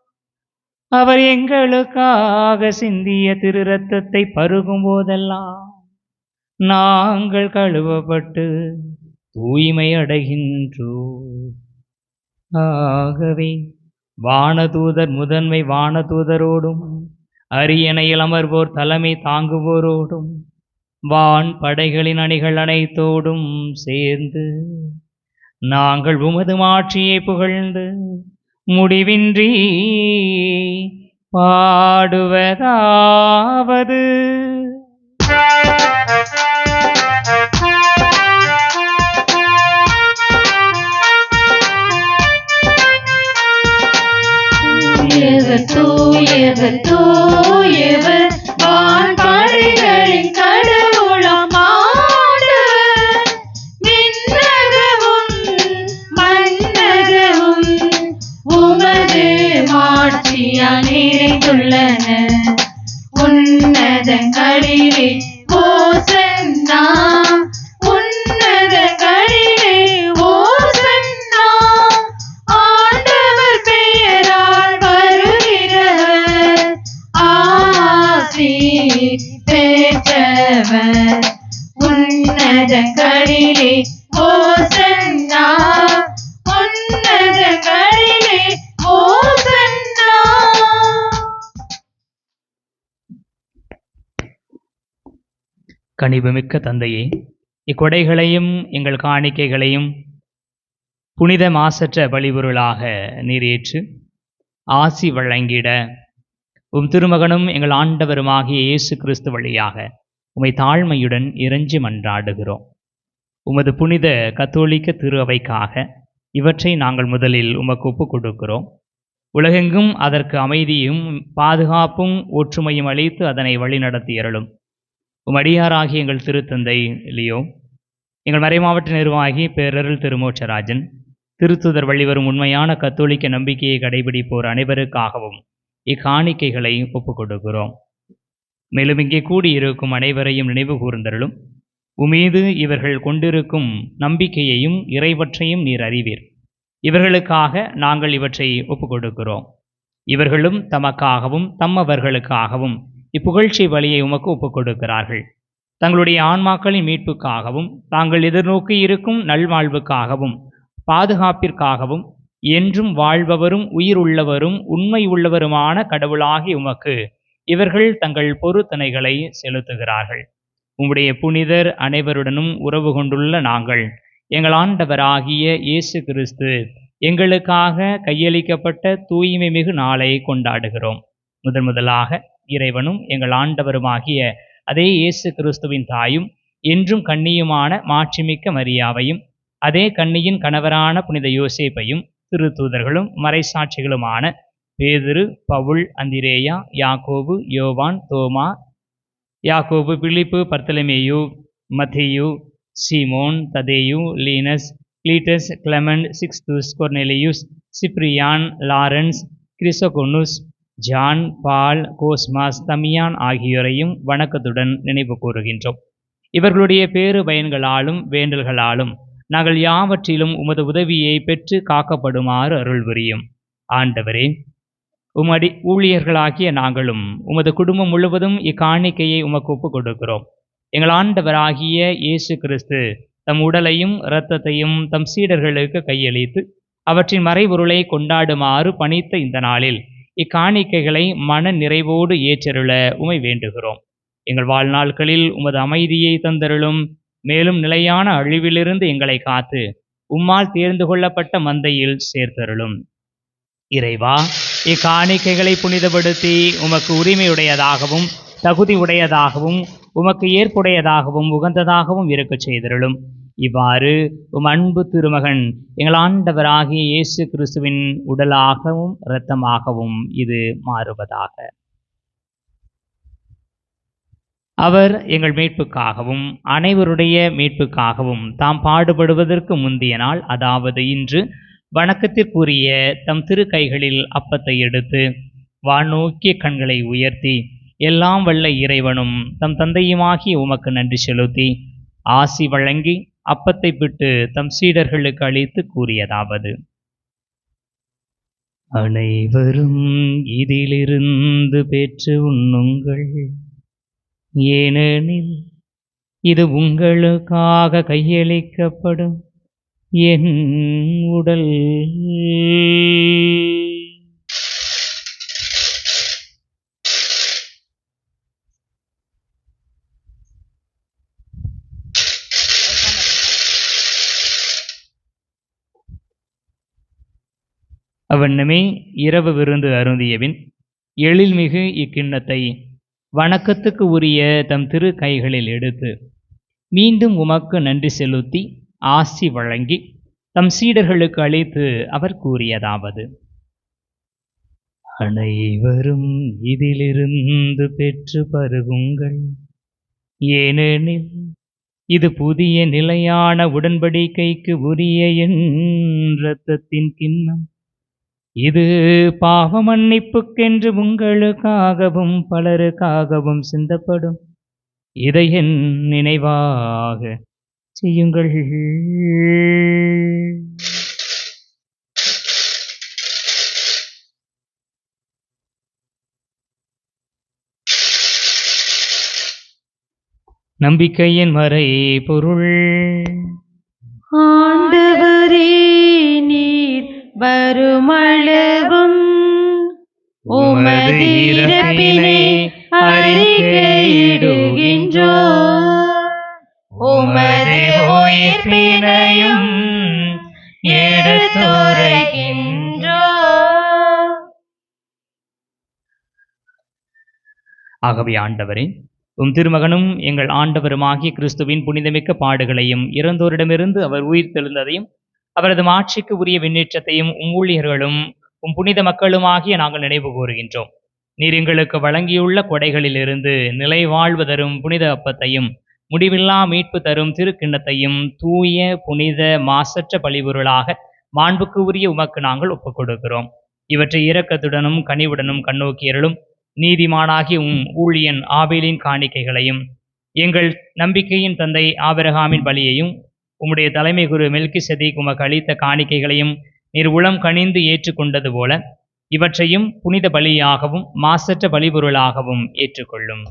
அவர் எங்களுக்காக சிந்திய திரு இரத்தத்தை பருகும் போதெல்லாம் நாங்கள் கழுவப்பட்டு தூய்மை அடைகின்றோம். ஆகவே வானதூதர் முதன்மை வானதூதரோடும் அரியணையில் அமர்வோர் தலைமை தாங்குவோரோடும் வான் படைகளின் அணிகள் அனைத்தோடும் சேர்ந்து நாங்கள் உமது மாட்சியை புகழ்ந்து முடிவின்றி பாடுவதாவது. தூயவர் தூயவர் வான்படைகளின் கடவுளாம் ஆண்டவர். விண்ணகமும் மண்ணகமும் உமது மாட்சியால் நிறைந்துள்ளன. உன்னதங்களிலே ஓசன்னா, உன்னதங்களிலே ஓசன்னா. ஆண்டவர் பெயரால் வருகிறவர் ஆசி பெற்றவர். உன்னதங்களிலே ஓசன்னா, உன்னதங்களிலே ஓசன்னா. கனிவுமிக்க தந்தையே, இக்கொடைகளையும் எங்கள் காணிக்கைகளையும் புனித மாசற்ற பலிபொருளாக நீர் ஏற்று ஆசி வழங்கிட உம் திருமகனும் எங்கள் ஆண்டவருமாகிய இயேசு கிறிஸ்து வழியாக உம்மை தாழ்மையுடன் இறைஞ்சி மன்றாடுகிறோம். உமது புனித கத்தோலிக்க திரு அவைக்காக இவற்றை நாங்கள் முதலில் உமக்கு ஒப்புக் கொடுக்கிறோம். உலகெங்கும் அதற்கு அமைதியும் பாதுகாப்பும் ஒற்றுமையும் அளித்து அதனை வழிநடத்தி அருளும். உமடியாராகிய எங்கள் திருத்தந்தை லியோ, எங்கள் மறைமாவட்ட நிர்வாகி பேரருள் திருமோட்சராஜன், திருத்துதர் வழிவரும் உண்மையான கத்தோலிக்க நம்பிக்கையை கடைபிடிப்போர் அனைவருக்காகவும் இக்காணிக்கைகளை ஒப்புக் கொடுக்கிறோம். மேலும் இங்கே கூடியிருக்கும் அனைவரையும் நினைவு கூர்ந்தருளும். உமீது இவர்கள் கொண்டிருக்கும் நம்பிக்கையையும் இறைவற்றையும் நீர் அறிவீர். இவர்களுக்காக நாங்கள் இவற்றை ஒப்புக் கொடுக்கிறோம். இவர்களும் தமக்காகவும் தம்மவர்களுக்காகவும் இப்புகழ்ச்சி வழியை உமக்கு ஒப்புக் கொடுக்கிறார்கள். தங்களுடைய ஆன்மாக்களின் மீட்புக்காகவும் தாங்கள் எதிர்நோக்கி இருக்கும் நல்வாழ்வுக்காகவும் பாதுகாப்பிற்காகவும் என்றும் வாழ்பவரும் உயிர் உள்ளவரும் உண்மை உள்ளவருமான கடவுளாகி உமக்கு இவர்கள் தங்கள் பொருத்தனைகளை செலுத்துகிறார்கள். உம்முடைய புனிதர் அனைவருடனும் உறவு கொண்டுள்ள நாங்கள் எங்கள் ஆண்டவராகிய இயேசு கிறிஸ்து எங்களுக்காக கையளிக்கப்பட்ட தூய்மை மிகு நாளை கொண்டாடுகிறோம். முதலாக இறைவனும் எங்கள் ஆண்டவருமாகிய அதே இயேசு கிறிஸ்துவின் தாயும் என்றும் கன்னியுமான மாட்சிமிக்க மரியாவையும் அதே கன்னியின் கணவரான புனித யோசேப்பையும் திருத்தூதர்களும் மறைசாட்சிகளுமான பேதுரு, பவுல், அந்திரேயா, யாக்கோபு, யோவான், தோமா, யாக்கோபு, பிலிப்பு, பர்த்தலமேயு, மத்தேயு, சீமோன், ததேயு, Linus, Cletus, Clement, Sixtus, Cornelius, Cyprian, Lawrence, Chrysogonus, John, Paul, Cosmas, Damian ஆகியோரையும் வணக்கத்துடன் நினைவு கூறுகின்றோம். இவர்களுடைய பேறு பயன்களாலும் வேண்டல்களாலும் நாங்கள் யாவற்றிலும் உமது உதவியை பெற்று காக்கப்படுமாறு அருள் புரியும். ஆண்டவரே, உமடி ஊழியர்களாகிய நாங்களும் உமது குடும்பம் முழுவதும் இக்காணிக்கையை உமக்கு ஒப்புக் கொடுக்கிறோம். எங்கள் ஆண்டவராகிய இயேசு கிறிஸ்து தம் உடலையும் இரத்தத்தையும் தம் சீடர்களுக்கு கையளித்து அவற்றின் மறைபொருளை கொண்டாடுமாறு பணித்த இந்த நாளில் இக்காணிக்கைகளை மன நிறைவோடு ஏற்றருள உமை வேண்டுகிறோம். எங்கள் வாழ்நாட்களில் உமது அமைதியை தந்தருளும். மேலும் நிலையான அழிவிலிருந்து எங்களை காத்து உம்மால் தேர்ந்து கொள்ளப்பட்ட மந்தையில் சேர்த்தருளும். இறைவா, இக்காணிக்கைகளை புனிதப்படுத்தி உமக்கு உரிமையுடையதாகவும் தகுதி உடையதாகவும் உமக்கு ஏற்புடையதாகவும் உகந்ததாகவும் இருக்கச் செய்தருளும். இவ்வாறு உம் அன்பு திருமகன் எங்கள் ஆண்டவராகிய இயேசு கிறிஸ்துவின் உடலாகவும் இரத்தமாகவும் இது மாறுவதாக. அவர் எங்கள் மீட்புக்காகவும் அனைவருடைய மீட்புக்காகவும் தாம் பாடுபடுவதற்கு முந்திய நாள், அதாவது இன்று, வணக்கத்திற்குரிய தம் திரு கைகளில் அப்பத்தை எடுத்து வானோக்கிய கண்களை உயர்த்தி எல்லாம் வல்ல இறைவனும் தம் தந்தையுமாகி உமக்கு நன்றி செலுத்தி ஆசி வழங்கி அப்பத்தை பிட்டு தம் சீடர்களுக்கு அளித்து கூறியதாவது: அனைவரும் இதிலிருந்து பெற்று உண்ணுங்கள், ஏனெனில் இது உங்களுக்காக கையளிக்கப்படும் என் உடல். அவ்வண்ணமே இரவு விருந்து அருந்தியபின் எழில்மிகு இக்கிண்ணத்தை வணக்கத்துக்கு உரிய தம் திரு கைகளில் எடுத்து மீண்டும் உமக்கு நன்றி செலுத்தி ஆசி வழங்கி தம் சீடர்களுக்கு அளித்து அவர் கூறியதாவது: அனைவரும் இதிலிருந்து பெற்று பருகுங்கள், ஏனெனில் இது புதிய நிலையான உடன்படிக்கைக்கு உரிய என் இரத்தத்தின் கிண்ணம். இது பாவ மன்னிப்புக்கென்று உங்களுக்காகவும் பலருக்காகவும் சிந்தப்படும். இதை என் நினைவாக செய்யுங்கள். நம்பிக்கையின் மறை பொருள். ஆண்டவரே, நீர் வருமளவும் உமது இறப்பினை அறிக்கையிடுகின்றோம், உமது உயிர்ப்பினையும் எடுத்துரைக்கின்றோம். ஆகவே ஆண்டவரே, உம் திருமகனும் எங்கள் ஆண்டவருமாகிய கிறிஸ்துவின் புனிதமிக்க பாடுகளையும் இறந்தோரிடமிருந்து அவர் உயிர் தெழுந்ததையும் அவரது மாட்சிக்கு உரிய விண்ணேற்றத்தையும் ஊழியர்களும் புனித மக்களுமாகிய நாங்கள் நினைவு கூறுகின்றோம். நீர் எங்களுக்கு வழங்கியுள்ள கொடைகளிலிருந்து நிலை வாழ்வு தரும் புனித அப்பத்தையும் முடிவில்லா மீட்பு தரும் திருக்கிண்ணத்தையும் தூய புனித மாசற்ற பழிபொருளாக மாண்புக்கு உரிய உமக்கு நாங்கள் ஒப்புக் கொடுக்கிறோம். இவற்றை இரக்கத்துடனும் கனிவுடனும் கண்ணோக்கியருளும். நீதிமானாகி ஊழியன் ஆபேலின் காணிக்கைகளையும் எங்கள் நம்பிக்கையின் தந்தை ஆபிரகாமின் பலியையும் உம்முடைய தலைமை குரு மெல்கிசேதேக் உமக்கு அளித்த காணிக்கைகளையும் நீர் உளம் கனிந்து ஏற்றுக்கொண்டது போல இவற்றையும் புனித பலியாகவும் மாசற்ற பலிபொருளாகவும் ஏற்றுக்கொள்ளும்.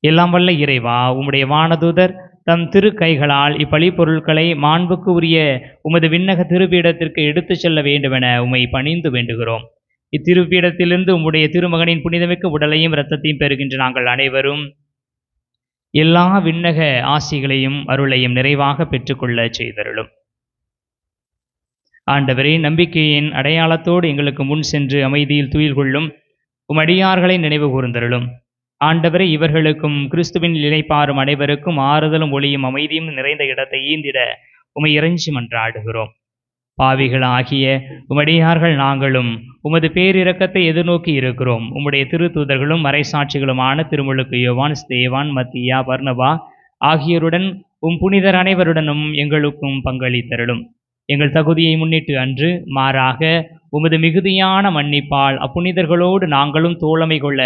எல்லாம் வல்ல இறைவா, உம்முடைய வானதூதர் தம் திரு கைகளால் இப்பழி பொருட்களை மாண்புக்கு உரிய உமது விண்ணக திருப்பீடத்திற்கு எடுத்துச் செல்ல வேண்டுமென உம்மை பணிந்து வேண்டுகிறோம். இத்திருப்பீடத்திலிருந்து உம்முடைய திருமகனின் புனிதமிக்க உடலையும் இரத்தத்தையும் பெறுகின்ற நாங்கள் அனைவரும் எல்லா விண்ணக ஆசிகளையும் அருளையும் நிறைவாக பெற்றுக்கொள்ள செய்தருளும். ஆண்டவரே, நம்பிக்கையின் அடையாளத்தோடு எங்களுக்கு முன் சென்று அமைதியில் துயில் கொள்ளும் அடியார்களை நினைவு கூர்ந்தருளும். ஆண்டவரே, இவர்களுக்கும் கிறிஸ்துவின் இளைப்பாறும் அனைவருக்கும் ஆறுதலும் ஒளியும் அமைதியும் நிறைந்த இடத்தை ஈந்திட உமை இறைஞ்சி மன்றாடுகிறோம். பாவிகளாகிய உமடியார்கள் நாங்களும் உமது பேரிரக்கத்தை எதிர்நோக்கி இருக்கிறோம். உம்முடைய திருத்தூதர்களும் மறைசாட்சிகளுமான திருமுழுக்கு யோவான், ஸ்தேவான், மத்தியா, பர்னபா ஆகியோருடன் புனிதர் அனைவருடனும் எங்களுக்கும் பங்களித்தருளும். எங்கள் தகுதியை முன்னிட்டு அன்று, மாறாக உமது மிகுதியான மன்னிப்பால் அப்புனிதர்களோடு நாங்களும் தோழமை கொள்ள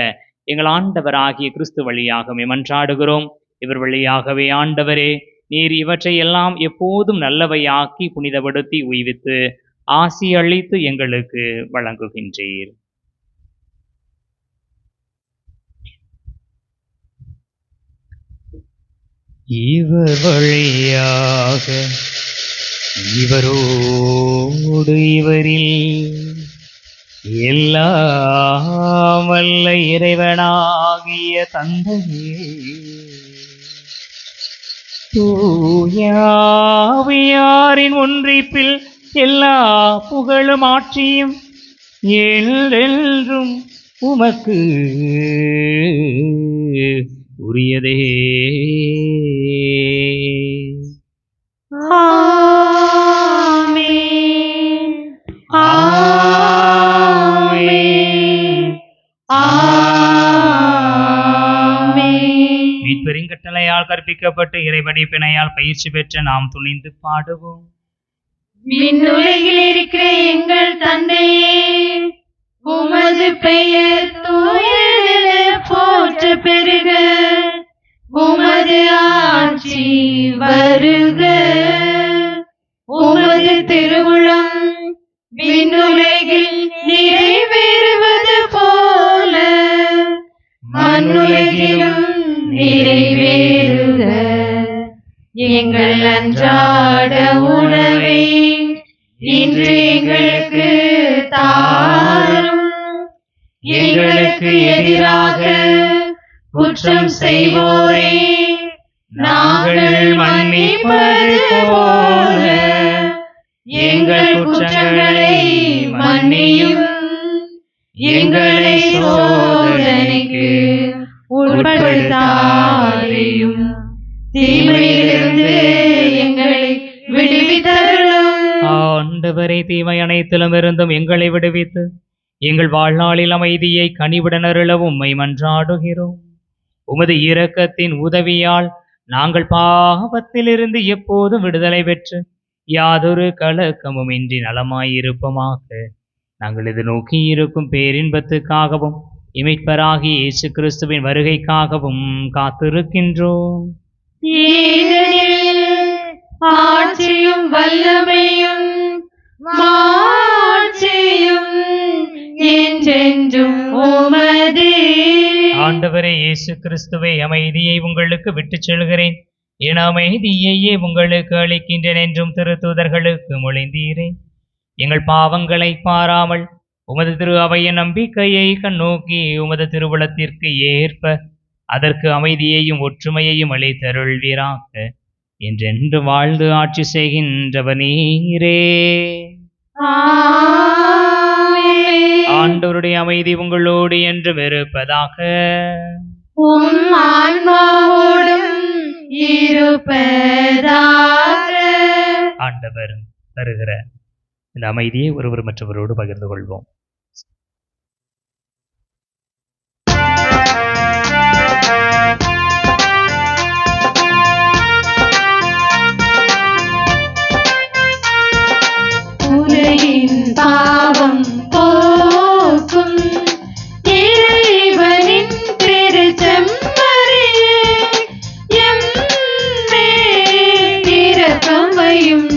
எங்கள் ஆண்டவராகிய கிறிஸ்து வழியாக மன்றாடுகிறோம். இவர் வழியாகவே ஆண்டவரே, நீர் இவற்றை எல்லாம் எப்போதும் நல்லவையாக்கி புனிதப்படுத்தி உய்வித்து ஆசி அளித்து எங்களுக்கு வழங்குகின்றீர். இவர் வழியாக இவரோடு இவரில் எல்லாம் வல்ல இறைவனாகிய தந்தையே, தூயாவியாரின் ஒன்றிப்பில் எல்லா புகழும் ஆட்சியும் என்றென்றும் உமக்கு உரியதே. ஆமென். ஆமென். ஆமென். மீட்பெருங்கட்டளையால் கற்பிக்கப்பட்டு இறைவடிப்பினையால் பயிற்சி பெற்ற நாம் துணிந்து பாடுவோம். விண்ணுலகில் இருக்கிற எங்கள் தந்தையே, உமது பெயர் தூயதென போற்ற பெறுக. உமது ஆட்சி வருக. உமது திருவுளம் விண்ணுலகில் நிறைவேறுவது போல மண்ணுலகிலும் நிறைவேறுக. எங்கள் அன்றாட உணவை இன்று எங்களுக்கு தாரும். எங்களுக்கு எதிராக குற்றம் செய்வோரை நாங்கள் மன்னிப்பது போல எங்கள் குற்றங்களை மன்னியும். எங்களை சோதனைக்கு உட்படுத்தாதேயும், தீமையிலிருந்து எங்களை விடுவித்தருளும். ஆண்டவரே, தீமை அனைத்திலும் இருந்தும் எங்களை விடுவித்து எங்கள் வாழ்நாளில் அமைதியை கனிவுடன் அருளவும் உம்மை மன்றாடுகிறோம். உமது இரக்கத்தின் உதவியால் நாங்கள் பாவத்திலிருந்து எப்போதும் விடுதலை பெற்று யாதொரு கலக்கமும் இன்றி நலமாயிருப்போமாக. நாங்கள் இது நோக்கி இருக்கும் பேரின்பத்துக்காகவும் இமைப்பராகி இயேசு கிறிஸ்துவின் வருகைக்காகவும் காத்திருக்கின்றோம். ஏனெனில் ஆட்சியும் வல்லமையும் மாட்சியும் என்றென்றும் உமதே. ஆண்டவரே இயேசு கிறிஸ்துவே, அமைதியை உங்களுக்கு விட்டுச் செல்கிறேன், என் அமைதியையே உங்களுக்கு அளிக்கின்றேன் என்றும் திருத்தூதர்களுக்கு மொழிந்தீரே. எங்கள் பாவங்களை பாராமல் உமது திரு அவையின் நம்பிக்கையை கண்ணோக்கி உமது திருவுளத்திற்கு ஏற்ப அதற்கு அமைதியையும் ஒற்றுமையையும் அளித்தருள்வீராக. என்றென்று வாழ்ந்து ஆட்சி செய்கின்றவர் நீரே. ஆண்டவருடைய அமைதி உங்களோடு என்றும் இருப்பதாக. உம் ஆன்மாவோடும் இருப்பதாக. ஆண்டவர் தருகிற இந்த அமைதியை ஒருவர் மற்றவரோடு பகிர்ந்து கொள்வோம். உலகின் பாவம் போக்கும் இறைவனின் திருச்செம்மறியே, எம்மேல் இரக்கம் வையும்.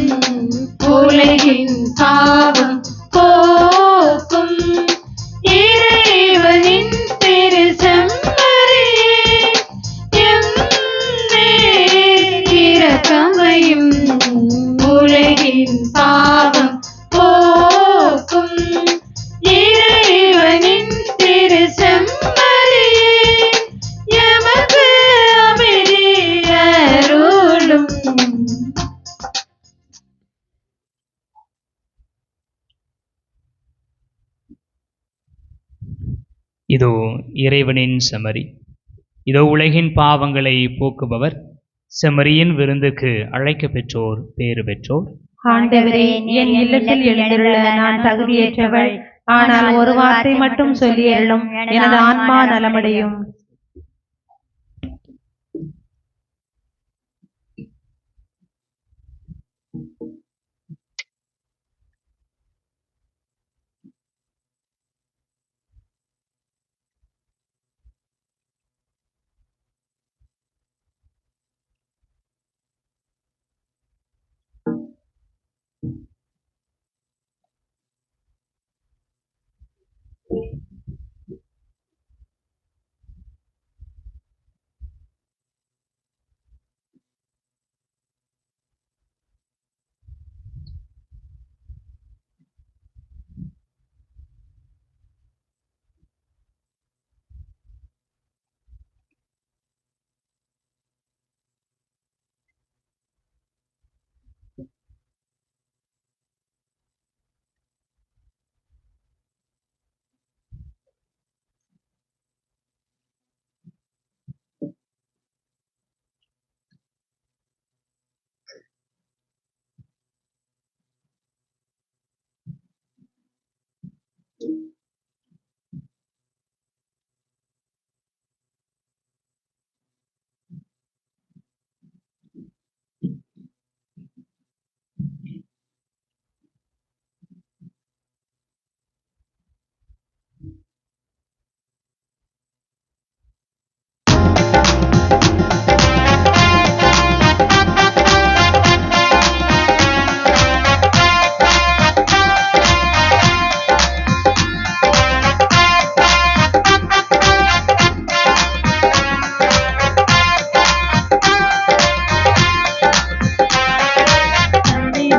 உலகின் பாவம் போக்கும் இறைவனின் திருச்செம்மறியே, எம்மேல் இரக்கம் வையும். உலகின் பாவம் போக்கும் இறைவனின் திருச்செம்மறியே, எமக்கு அமைதி அருளும். இதோ இறைவனின் செம்மறி, இதோ உலகின் பாவங்களை போக்குபவர். செம்மறியின் விருந்துக்கு அழைக்க பெற்றோர் பேறு பெற்றோர். ஆண்டவரே, என் இல்லத்தில் எழுந்துள்ள நான் தகுதியற்றவள். ஆனால் ஒரு வார்த்தை மட்டும் சொல்லி அருளும், எனது ஆன்மா நலமடையும்.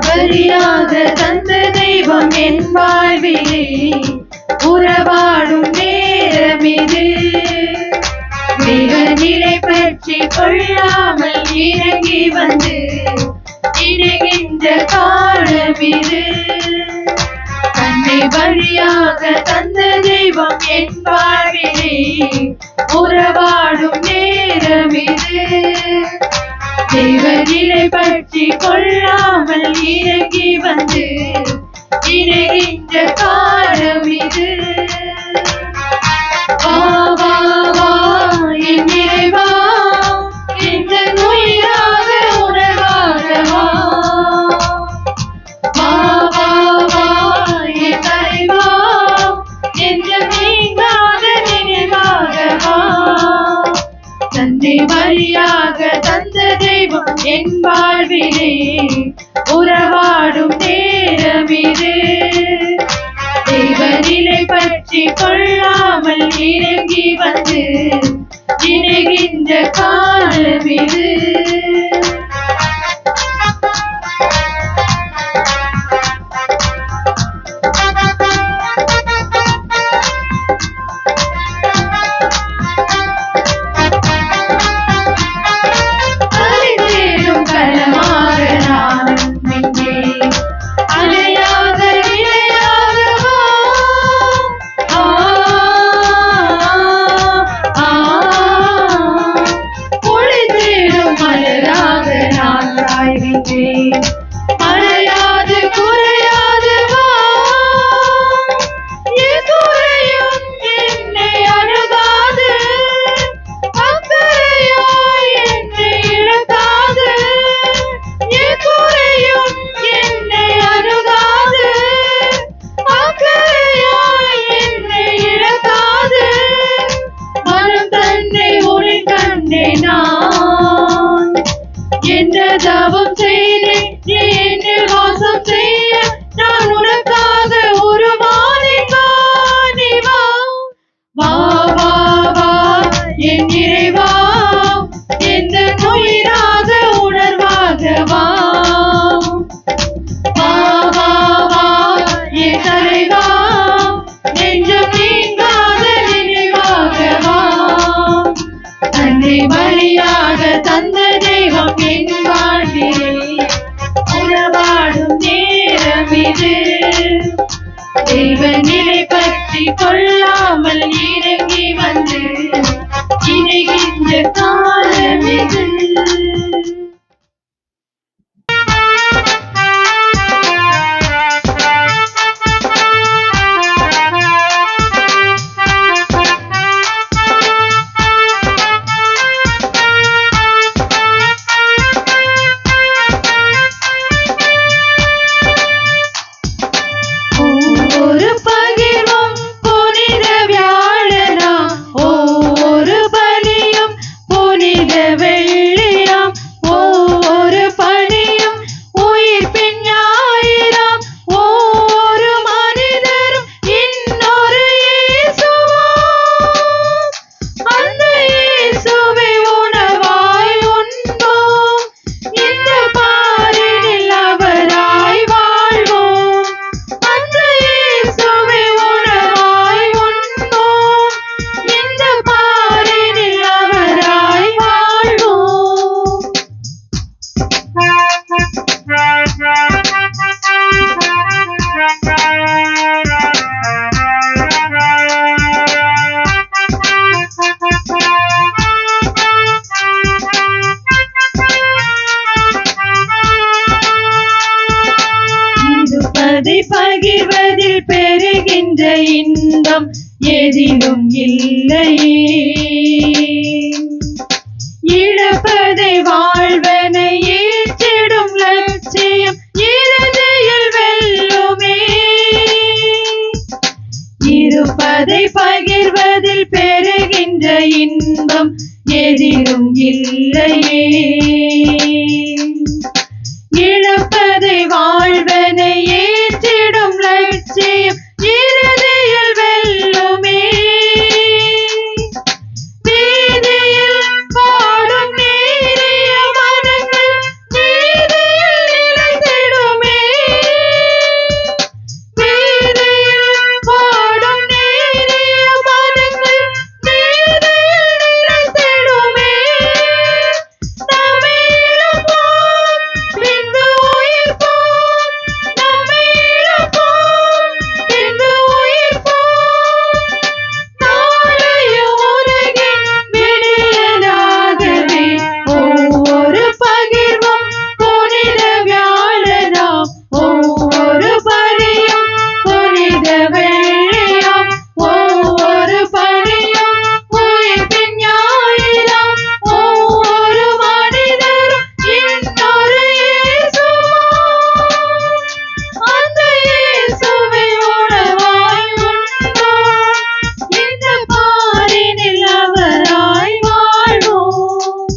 பலியாக தந்த தெய்வம் என் வாழ்விலே உறவாடும் நேரம் இது. மிக நிலை பற்றி கொள்ளாமல் இறங்கி வந்து இணைகின்ற காலம் இது. தன்னை பலியாக தந்த தெய்வம் என் வாழ்விலே உறவாடும் நேரம் இது. தெய்வநிலை பற்றி கொள்ளாமல் இறங்கி வந்து இணைகின்ற காலம் இது. வா வா வா என் இறைவா, இந்த உயிராக உணர்வாக வா. வா வா வா என் தலைவா, என்று நீங்காத நினைவாக வா. தன்னை பலியாக தந்த தெய்வம் என் வாழ்விலே உறவாடும் நேரம் இது. தெய்வநிலை பற்றி கொள்ளாமல் இறங்கி வந்து இணைகின்ற காலம் இது. கொள்ளும் நேரம் இது. தெய்வநிலை பற்றி கொள்ளாமல் இறங்கி வந்து இணைகின்ற காலம் இது. பகிர்வதில் பெறுகின்ற இன்பம் எதிலும் இல்லையே. இழப்பதை வாழ்வன ஏற்றிடும் லட்சியம் இறுதியில் வெல்லுமே. இருப்பதை பகிர்வதில் பெறுகின்ற இன்பம் எதிலும் இல்லையே. இழப்பதை வாழ்வன ஏற்றிடும் லட்சியம் இறுதியில் வெல்லுமே. வீதியில் பாடும் நேரிய மனங்கள் வீதியில் நிலைத்திடுமே. வீதியில் பாடும் நேரிய மனங்கள் வீதியில் நிலைத்திடுமே. நம்மை இழப்போம் பின்பு உயிர்ப்போம். நம்மை இழப்போம் பின்பு உயிர்ப்போம். நாளைய உலகின் விடியலாகவே ஒவ்வொரு பகிர்வும் புனித வியாழனாம். ஒவ்வொரு பலியும் புனித வெள்ளியாம். ஒவ்வொரு பலியும் உயிர்ப்பின் ஞாயிறாம். ஒவ்வொரு மனிதரும் இன்னொரு இயேசுவாம். அந்த இயேசுவை உணவாய் உண்போம். இந்த பாரினில் அவராய் வாழ்வோம்.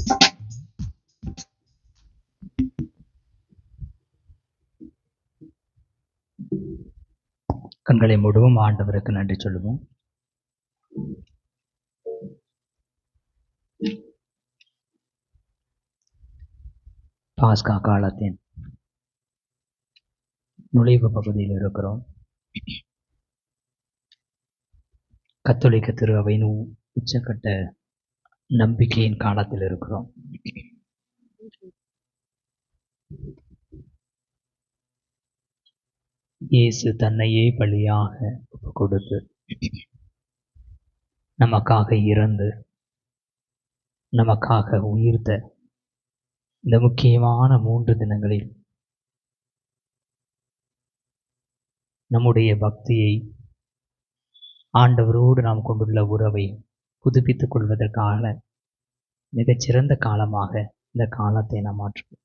கண்களை மூடுவோம். ஆண்டவருக்கு நன்றி சொல்லுவோம். பாஸ்கா காலத்தின் நுழைவு பகுதியில் இருக்கிறோம். கத்தோலிக்க திரு அவையின் உச்சக்கட்ட நம்பிக்கையின் காலத்தில் இருக்கிறோம். இயேசு தன்னையே பலியாக ஒப்புக் கொடுத்து நமக்காக இறந்து நமக்காக உயிர்த்த இந்த முக்கியமான 3 தினங்களில் நம்முடைய பக்தியை, ஆண்டவரோடு நாம் கொண்டுள்ள உறவை புதுப்பித்துக் கொள்வதற்காக மிகச்சிறந்த காலமாக இந்த காலத்தை நாம் மாற்றுவோம்.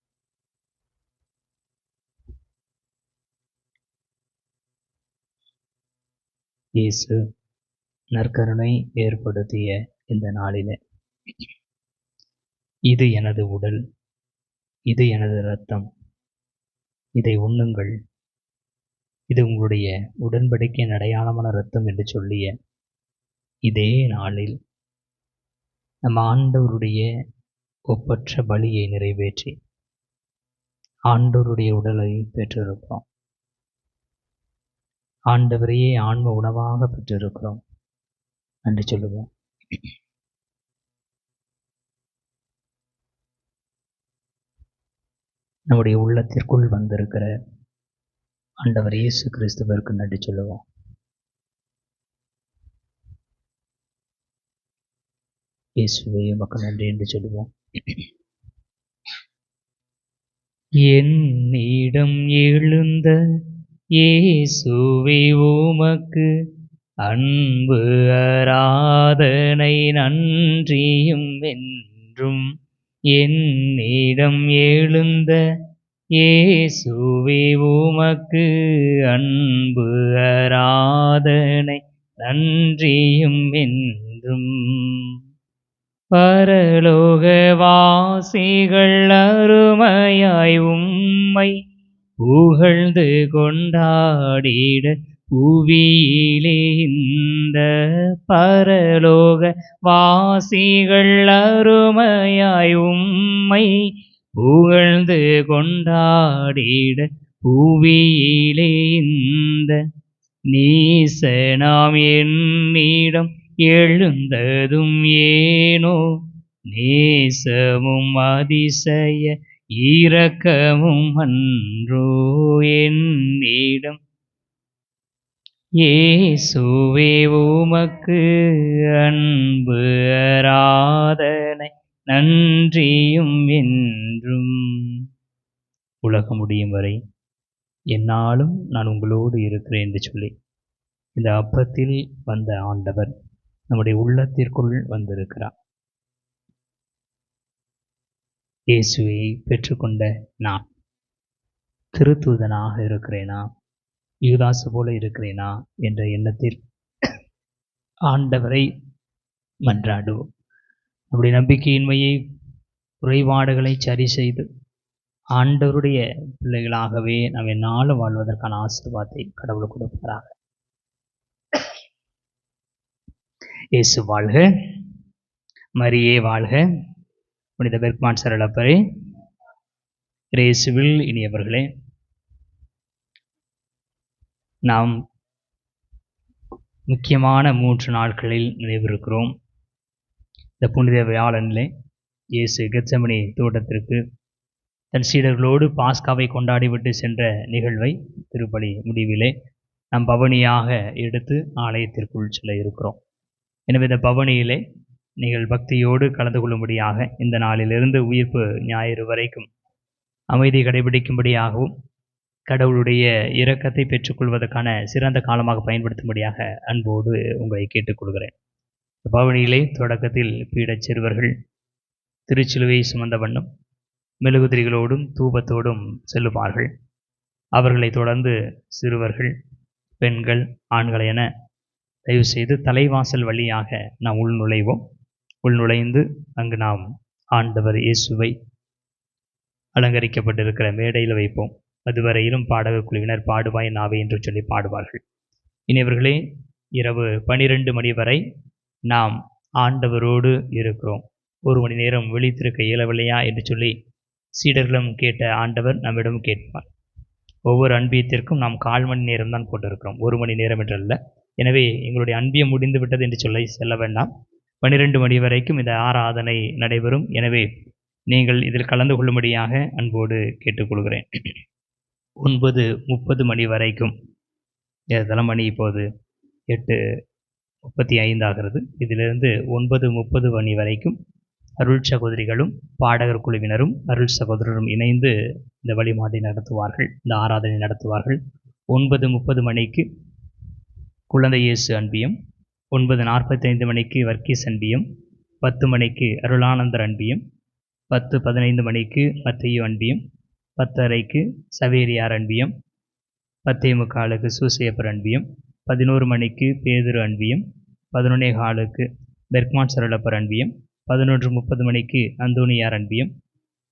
இயேசு நற்கருணை ஏற்படுத்திய இந்த நாளிலே, இது எனது உடல், இது எனது இரத்தம், இதை உண்ணுங்கள், இது உங்களுடைய உடன்படிக்கையின் அடையாளமான இரத்தம் என்று சொல்லிய இதே நாளில் நம் ஆண்டவருடைய ஒப்பற்ற பலியை நிறைவேற்றி ஆண்டவருடைய உடலை பெற்றிருக்கிறோம். ஆண்டவரையே ஆன்ம உணவாக பெற்றிருக்கிறோம். நன்றி சொல்லுவோம். நம்முடைய உள்ளத்திற்குள் வந்திருக்கிற ஆண்டவர் இயேசு கிறிஸ்துவிற்கு நன்றி சொல்லுவோம். இயேசுவே உமக்கு நன்றி என்று சொல்லுவோம். என்னிடம் எழுந்த இயேசுவே உமக்கு அன்பு ஆராதனை நன்றியும் என்றும். என்னிடம் எழுந்த இயேசுவே உமக்கு அன்பு ஆராதனை நன்றியும் என்றும். பரலோகவாசிகள் அருமையாய் உம்மை புகழ்ந்து கொண்டாடிட புவியிலே இந்த பரலோகவாசிகள் அருமையாய் உம்மை புகழ்ந்து கொண்டாடிட புவியிலே இந்த நீசனாம் என்னிடம் எழுந்ததும் ஏனோ நேசமும் அதிசய இரக்கமும் அன்றோ. என்னிடம் இயேசுவே உமக்கு அன்பு ஆராதனை நன்றியும் என்றும். உலகம் முடியும் வரை என்னாலும் நான் உங்களோடு இருக்கிறேன் என்று சொல்லி இந்த அப்பத்தில் வந்த ஆண்டவர் நம்முடைய உள்ளத்திற்குள் வந்திருக்கிறார். இயேசுவை பெற்றுக்கொண்ட நான் திருத்தூதனாக இருக்கிறேனா, யூதாசு போல இருக்கிறேனா என்ற எண்ணத்தில் ஆண்டவரை மன்றாடுவோம். நம்முடைய நம்பிக்கையின்மையை குறைபாடுகளை சரி செய்து ஆண்டவருடைய பிள்ளைகளாகவே நாம் என்னாலும் வாழ்வதற்கான ஆசீர்வாதத்தை கடவுள் கொடுப்பாராக. இயேசு வாழ்க, மரியே வாழ்க, புனித பெர்க்மான் சரளப்பரே, இயேசுவில் இனியவர்களே, நாம் முக்கியமான 3 நாட்களில் நினைவிருக்கிறோம். இந்த புனித வியாழனிலே இயேசு கெத்செமனே தோட்டத்திற்கு தன் சீடர்களோடு பாஸ்காவை கொண்டாடிவிட்டு சென்ற நிகழ்வை திருப்பலி முடிவிலே நாம் பவனியாக எடுத்து ஆலயத்திற்குள் செல்ல இருக்கிறோம். எனவே இந்த பவனியிலே நீங்கள் பக்தியோடு கலந்து கொள்ளும்படியாக இந்த நாளிலிருந்து உயிர்ப்பு ஞாயிறு வரைக்கும் அமைதி கடைபிடிக்கும்படியாகவும் கடவுளுடைய இரக்கத்தை பெற்றுக்கொள்வதற்கான சிறந்த காலமாக பயன்படுத்தும்படியாக அன்போடு உங்களை கேட்டுக்கொள்கிறேன். பவனியிலே தொடக்கத்தில் பீடச் சிறுவர்கள் திருச்சிலுவை சுமந்த வண்ணம் மெழுகுதிரிகளோடும் தூபத்தோடும் செல்லுவார்கள். அவர்களை தொடர்ந்து சிறுவர்கள், பெண்கள், ஆண்கள் என தயவு செய்து தலைவாசல் வழியாக நாம் உள்நுழைவோம். உள்நுழைந்து அங்கு நாம் ஆண்டவர் இயேசுவை அலங்கரிக்கப்பட்டிருக்கிற மேடையில் வைப்போம். அதுவரையிலும் பாடகர் குழுவினர் பாடுவாய் நாவே என்று சொல்லி பாடுவார்கள். இனியவர்களே, இரவு 12 மணி வரை நாம் ஆண்டவரோடு இருக்கிறோம். 1 மணி நேரம் விழித்திருக்க இயலவில்லையா என்று சொல்லி சீடர்களும் கேட்ட ஆண்டவர் நம்மிடம் கேட்பார். ஒவ்வொரு அன்பியத்திற்கும் நாம் 1/4 மணி நேரம் தான் போட்டிருக்கிறோம், 1 மணி நேரம் என்றல்ல. எனவே எங்களுடைய அன்பியம் முடிந்து விட்டது என்று சொல்லி செல்ல வேண்டாம். 12 மணி வரைக்கும் இந்த ஆராதனை நடைபெறும். எனவே நீங்கள் இதில் கலந்து கொள்ளும்படியாக அன்போடு கேட்டுக்கொள்கிறேன். 9:30 மணி வரைக்கும், மணி இப்போது 8:35 ஆகிறது. இதிலிருந்து 9:30 மணி வரைக்கும் அருள் சகோதரிகளும் பாடகர் குழுவினரும் அருள் சகோதரரும் இணைந்து இந்த வழிபாட்டை நடத்துவார்கள், இந்த ஆராதனை நடத்துவார்கள். 9:30 மணிக்கு குழந்தை இயேசு அன்பியம், 9:45 மணிக்கு வர்க்கீஸ் அன்பியம், 10 மணிக்கு அருளானந்தர் அன்பியம், 10:15 மணிக்கு மத்தையு அன்பியம், 10:30க்கு சவேரியார் அன்பியம், 10:45க்கு சூசையப்பர் அன்பியம், 11 மணிக்கு பேதுரு அன்பியம், 11:15க்கு பெர்க்மான் சரளப்பர் அன்பியம், 11:30 மணிக்கு அந்தோனியார் அன்பியம்,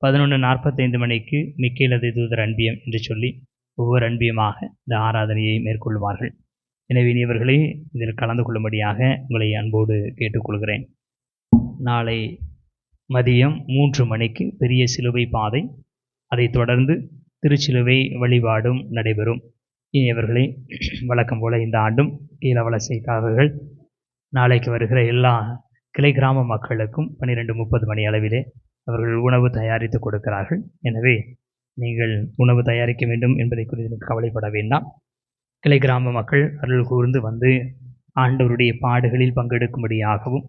11:45 மணிக்கு மிக்கேல் தூதர் அன்பியம் என்று சொல்லி ஒவ்வொரு அன்பியமாக இந்த ஆராதனையை மேற்கொள்வார்கள். எனவே இவர்களே இதில் கலந்து கொள்ளும்படியாக உங்களை அன்போடு கேட்டுக்கொள்கிறேன். நாளை மதியம் 3 மணிக்கு பெரிய சிலுவை பாதை, அதைத் தொடர்ந்து திருச்சிலுவை வழிபாடும் நடைபெறும். இவர்களே, வழக்கம் போல இந்த ஆண்டும் இளவலசைக்காரர்கள் நாளைக்கு வருகிற எல்லா கிளை கிராம மக்களுக்கும் 12:30 மணி அளவிலே அவர்கள் உணவு தயாரித்து கொடுக்கிறார்கள். எனவே நீங்கள் உணவு தயாரிக்க வேண்டும் என்பதை குறித்து கவலைப்பட வேண்டாம். கிளை கிராம மக்கள் அருள் கூர்ந்து வந்து ஆண்டவருடைய பாடுகளில் பங்கெடுக்கும்படியாகவும்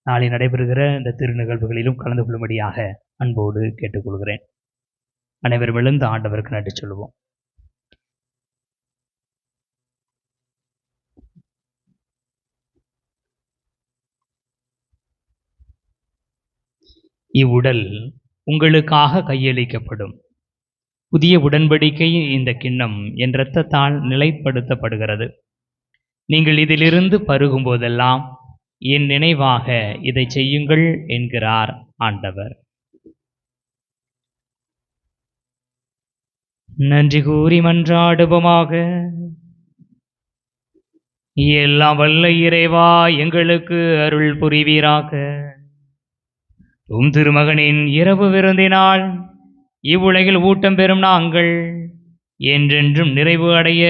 நாளை நடைபெறுகிற இந்த திருநிகழ்வுகளிலும் கலந்து கொள்ளும்படியாக அன்போடு கேட்டுக்கொள்கிறேன். அனைவரும் எழுந்து ஆண்டவருக்கு நன்றி சொல்லுவோம். இவ்வுடல் உங்களுக்காக கையளிக்கப்படும். புதிய உடன்படிக்கையின் இந்த கிண்ணம் என் இரத்தத்தால் நிலைப்படுத்தப்படுகிறது. நீங்கள் இதிலிருந்து பருகும் போதெல்லாம் என் நினைவாக இதை செய்யுங்கள் என்கிறார் ஆண்டவர். நன்றி கூறி மன்றாடுவோமாக. எல்லாம் வல்ல இறைவா, எங்களுக்கு அருள் புரிவீராக. திருமகனின் இரவு விருந்தினால் இவ்வுலகில் ஊட்டம் பெறும் நாங்கள் என்றென்றும் நிறைவு அடைய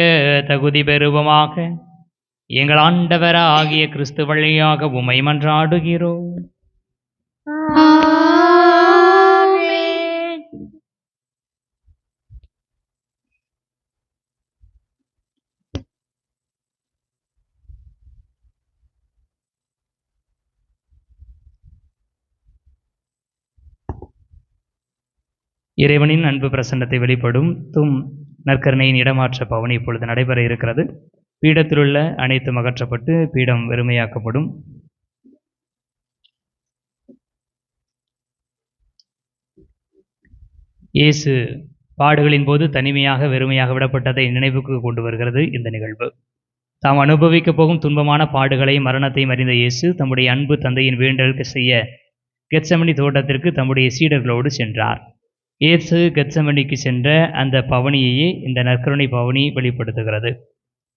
தகுதி பெறுவோமாக. எங்கள் ஆண்டவராகிய கிறிஸ்து வழியாக உம்மை மன்றாடுகிறோம். இறைவனின் அன்பு பிரசன்னத்தை வெளிப்படும் நற்கருணையின் இடமாற்ற பவனி இப்பொழுது நடைபெற இருக்கிறது. பீடத்திலுள்ள அனைத்தும் அகற்றப்பட்டு பீடம் வெறுமையாக்கப்படும். இயேசு பாடுகளின் போது தனிமையாக வெறுமையாக விடப்பட்டதை நினைவுக்கு கொண்டு வருகிறது இந்த நிகழ்வு. தாம் அனுபவிக்கப் போகும் துன்பமான பாடுகளையும் மரணத்தையும் அறிந்த இயேசு தம்முடைய அன்பு தந்தையின் வேண்டலுக்கு செய்ய கெத்சமனி தோட்டத்திற்கு தம்முடைய சீடர்களோடு சென்றார். இயேசு கெத்சமனிக்கு சென்ற அந்த பவனியையே இந்த நற்கருணை பவனி வெளிப்படுத்துகிறது.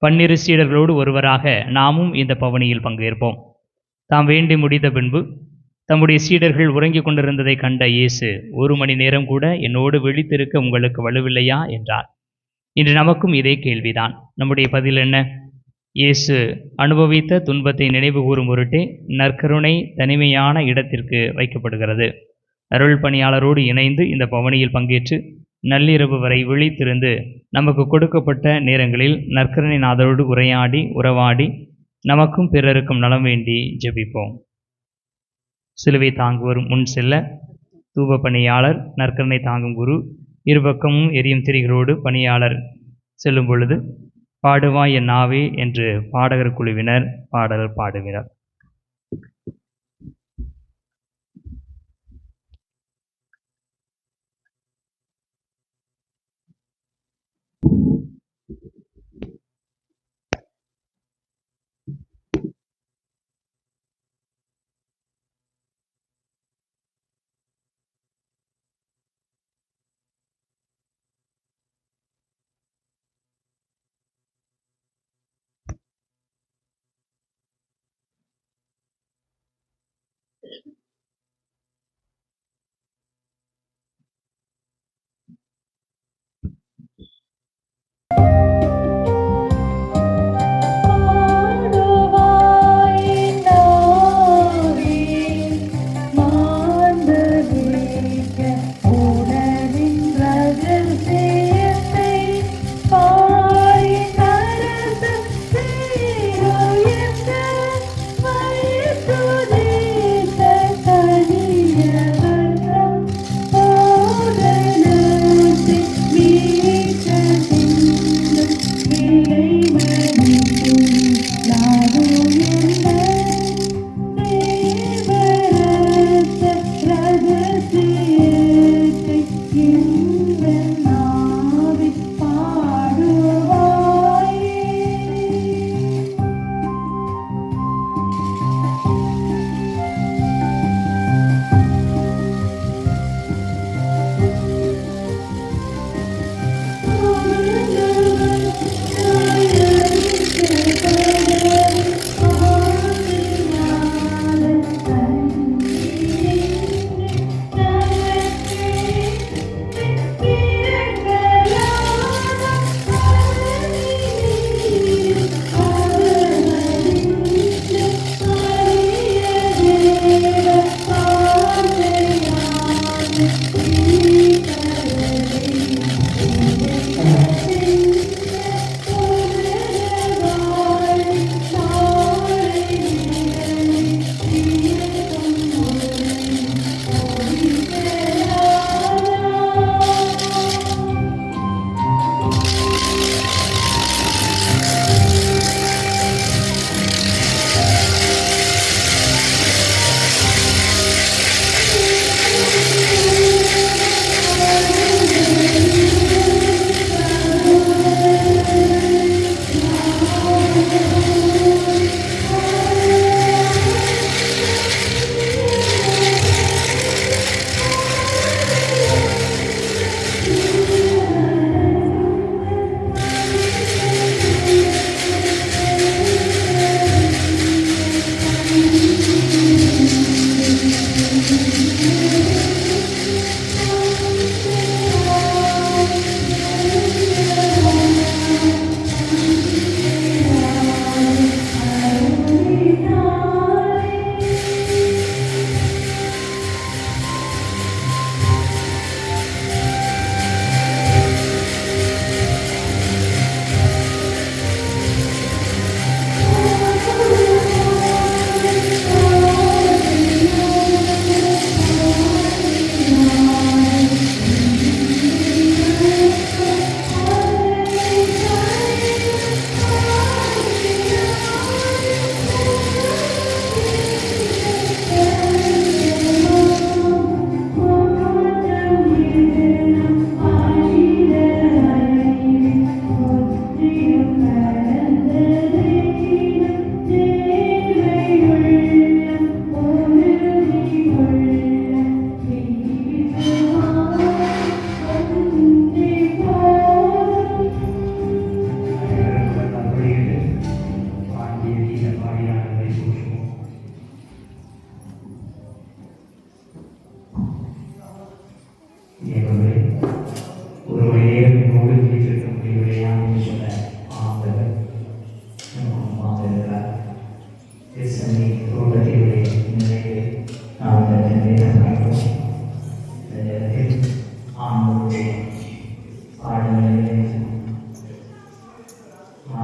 12 சீடர்களோடு ஒருவராக நாமும் இந்த பவனியில் பங்கேற்போம். தாம் வேண்டி முடித்த பின்பு தம்முடைய சீடர்கள் உறங்கிக் கொண்டிருந்ததை கண்ட இயேசு, 1 மணி நேரம் கூட என்னோடு விழித்திருக்க உங்களுக்கு வலுவில்லையா என்றார். இன்று நமக்கும் இதே கேள்விதான். நம்முடைய பதில் என்ன? இயேசு அனுபவித்த துன்பத்தை நினைவு கூறும் பொருட்டே நற்கருணை தனிமையான இடத்திற்கு வைக்கப்படுகிறது. அருள் பணியாளரோடு இணைந்து இந்த பவனியில் பங்கேற்று நள்ளிரவு வரை விழித்திருந்து நமக்கு கொடுக்கப்பட்ட நேரங்களில் நற்கருணை நாதரோடு உறவாடி நமக்கும் பிறருக்கும் நலம் வேண்டி ஜெபிப்போம். சிலுவை தாங்குவோர் முன் செல்ல தூப பணியாளர், நற்கருணை தாங்கும் குரு இருபக்கமும் எரியும் திரிகளோடு பணியாளர் செல்லும் பொழுது பாடுவாய் என் நாவே என்று பாடகர் குழுவினர் பாடல் பாடுகிறார்.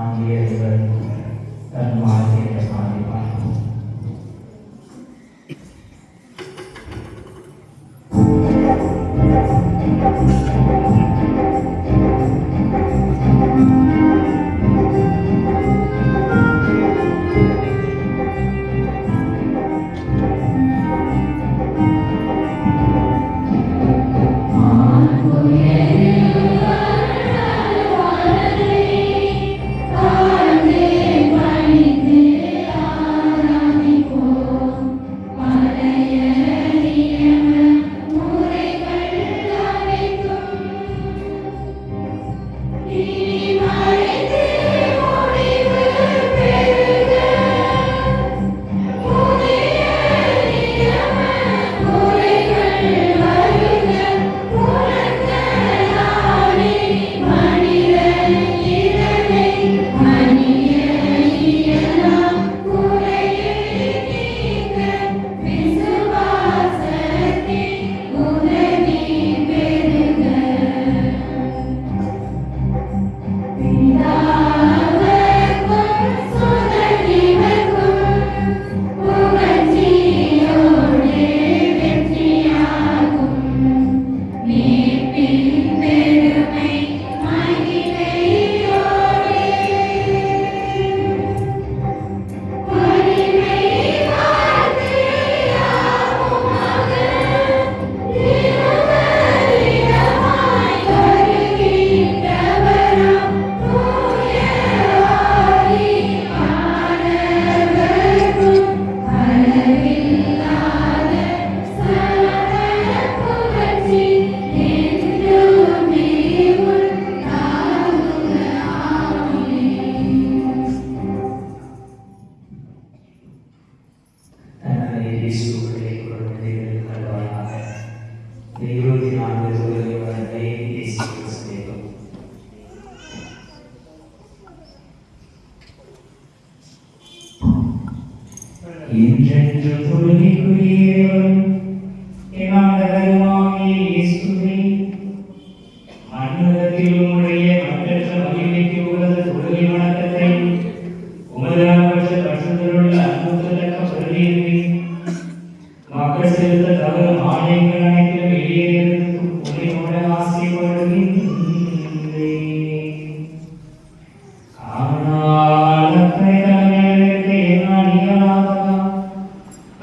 ஆங்கிலேயர்கள் தன் வாழ்க்கையை சாதிப்பார்.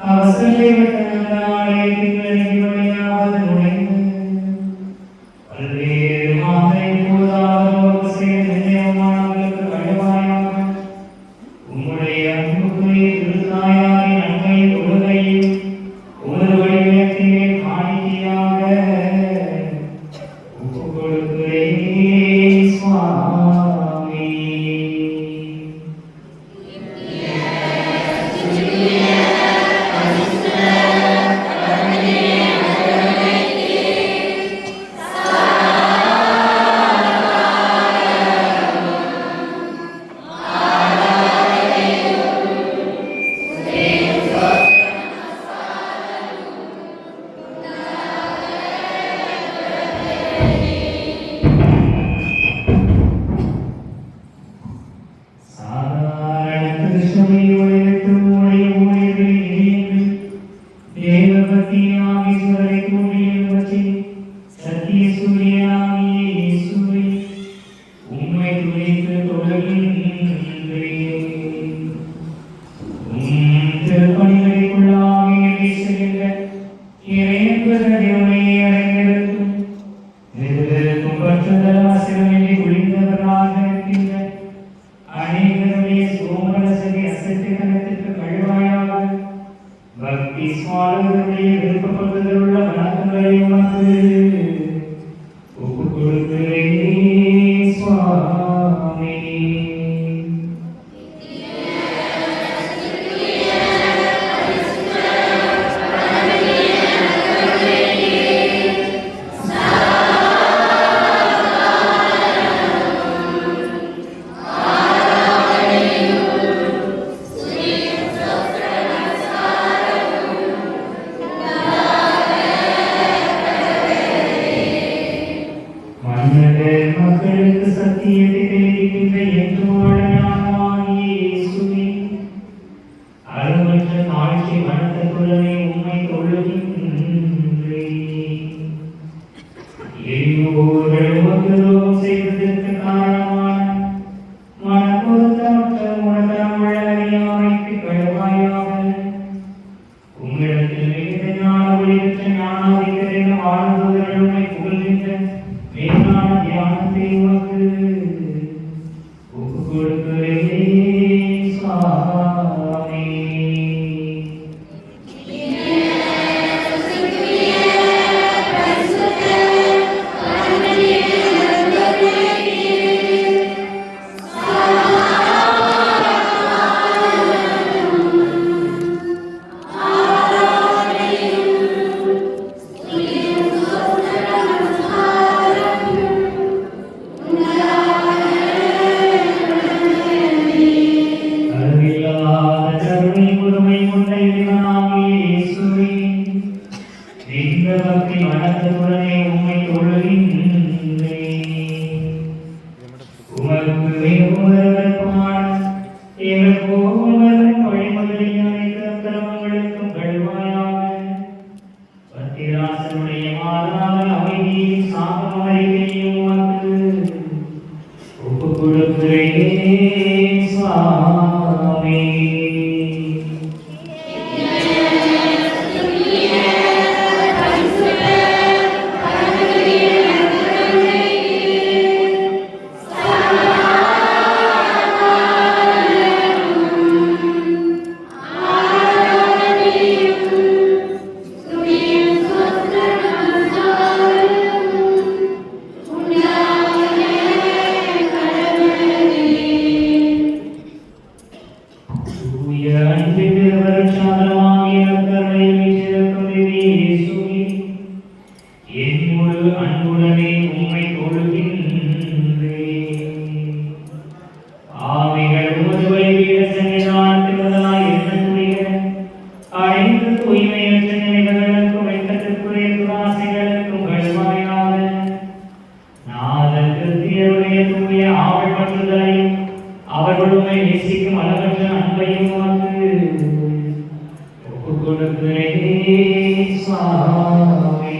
அவசர உமக்கு மிகவும் எங்கள் கோபுரம் வழிமுறையை அனைத்து அக்கிரமங்களுக்கும் கழுவாயாக பத்திராசனுடைய மாதான அமைதியை சாபமறிக்கையும் உமக்கு ஒப்புக் கொடுக்கிறேன் சுவாமி. அவர்களுமை நேசிக்கும் அளவற்ற அன்பையும் ஒப்புக் கொடுக்கிறேன் சுவாமி.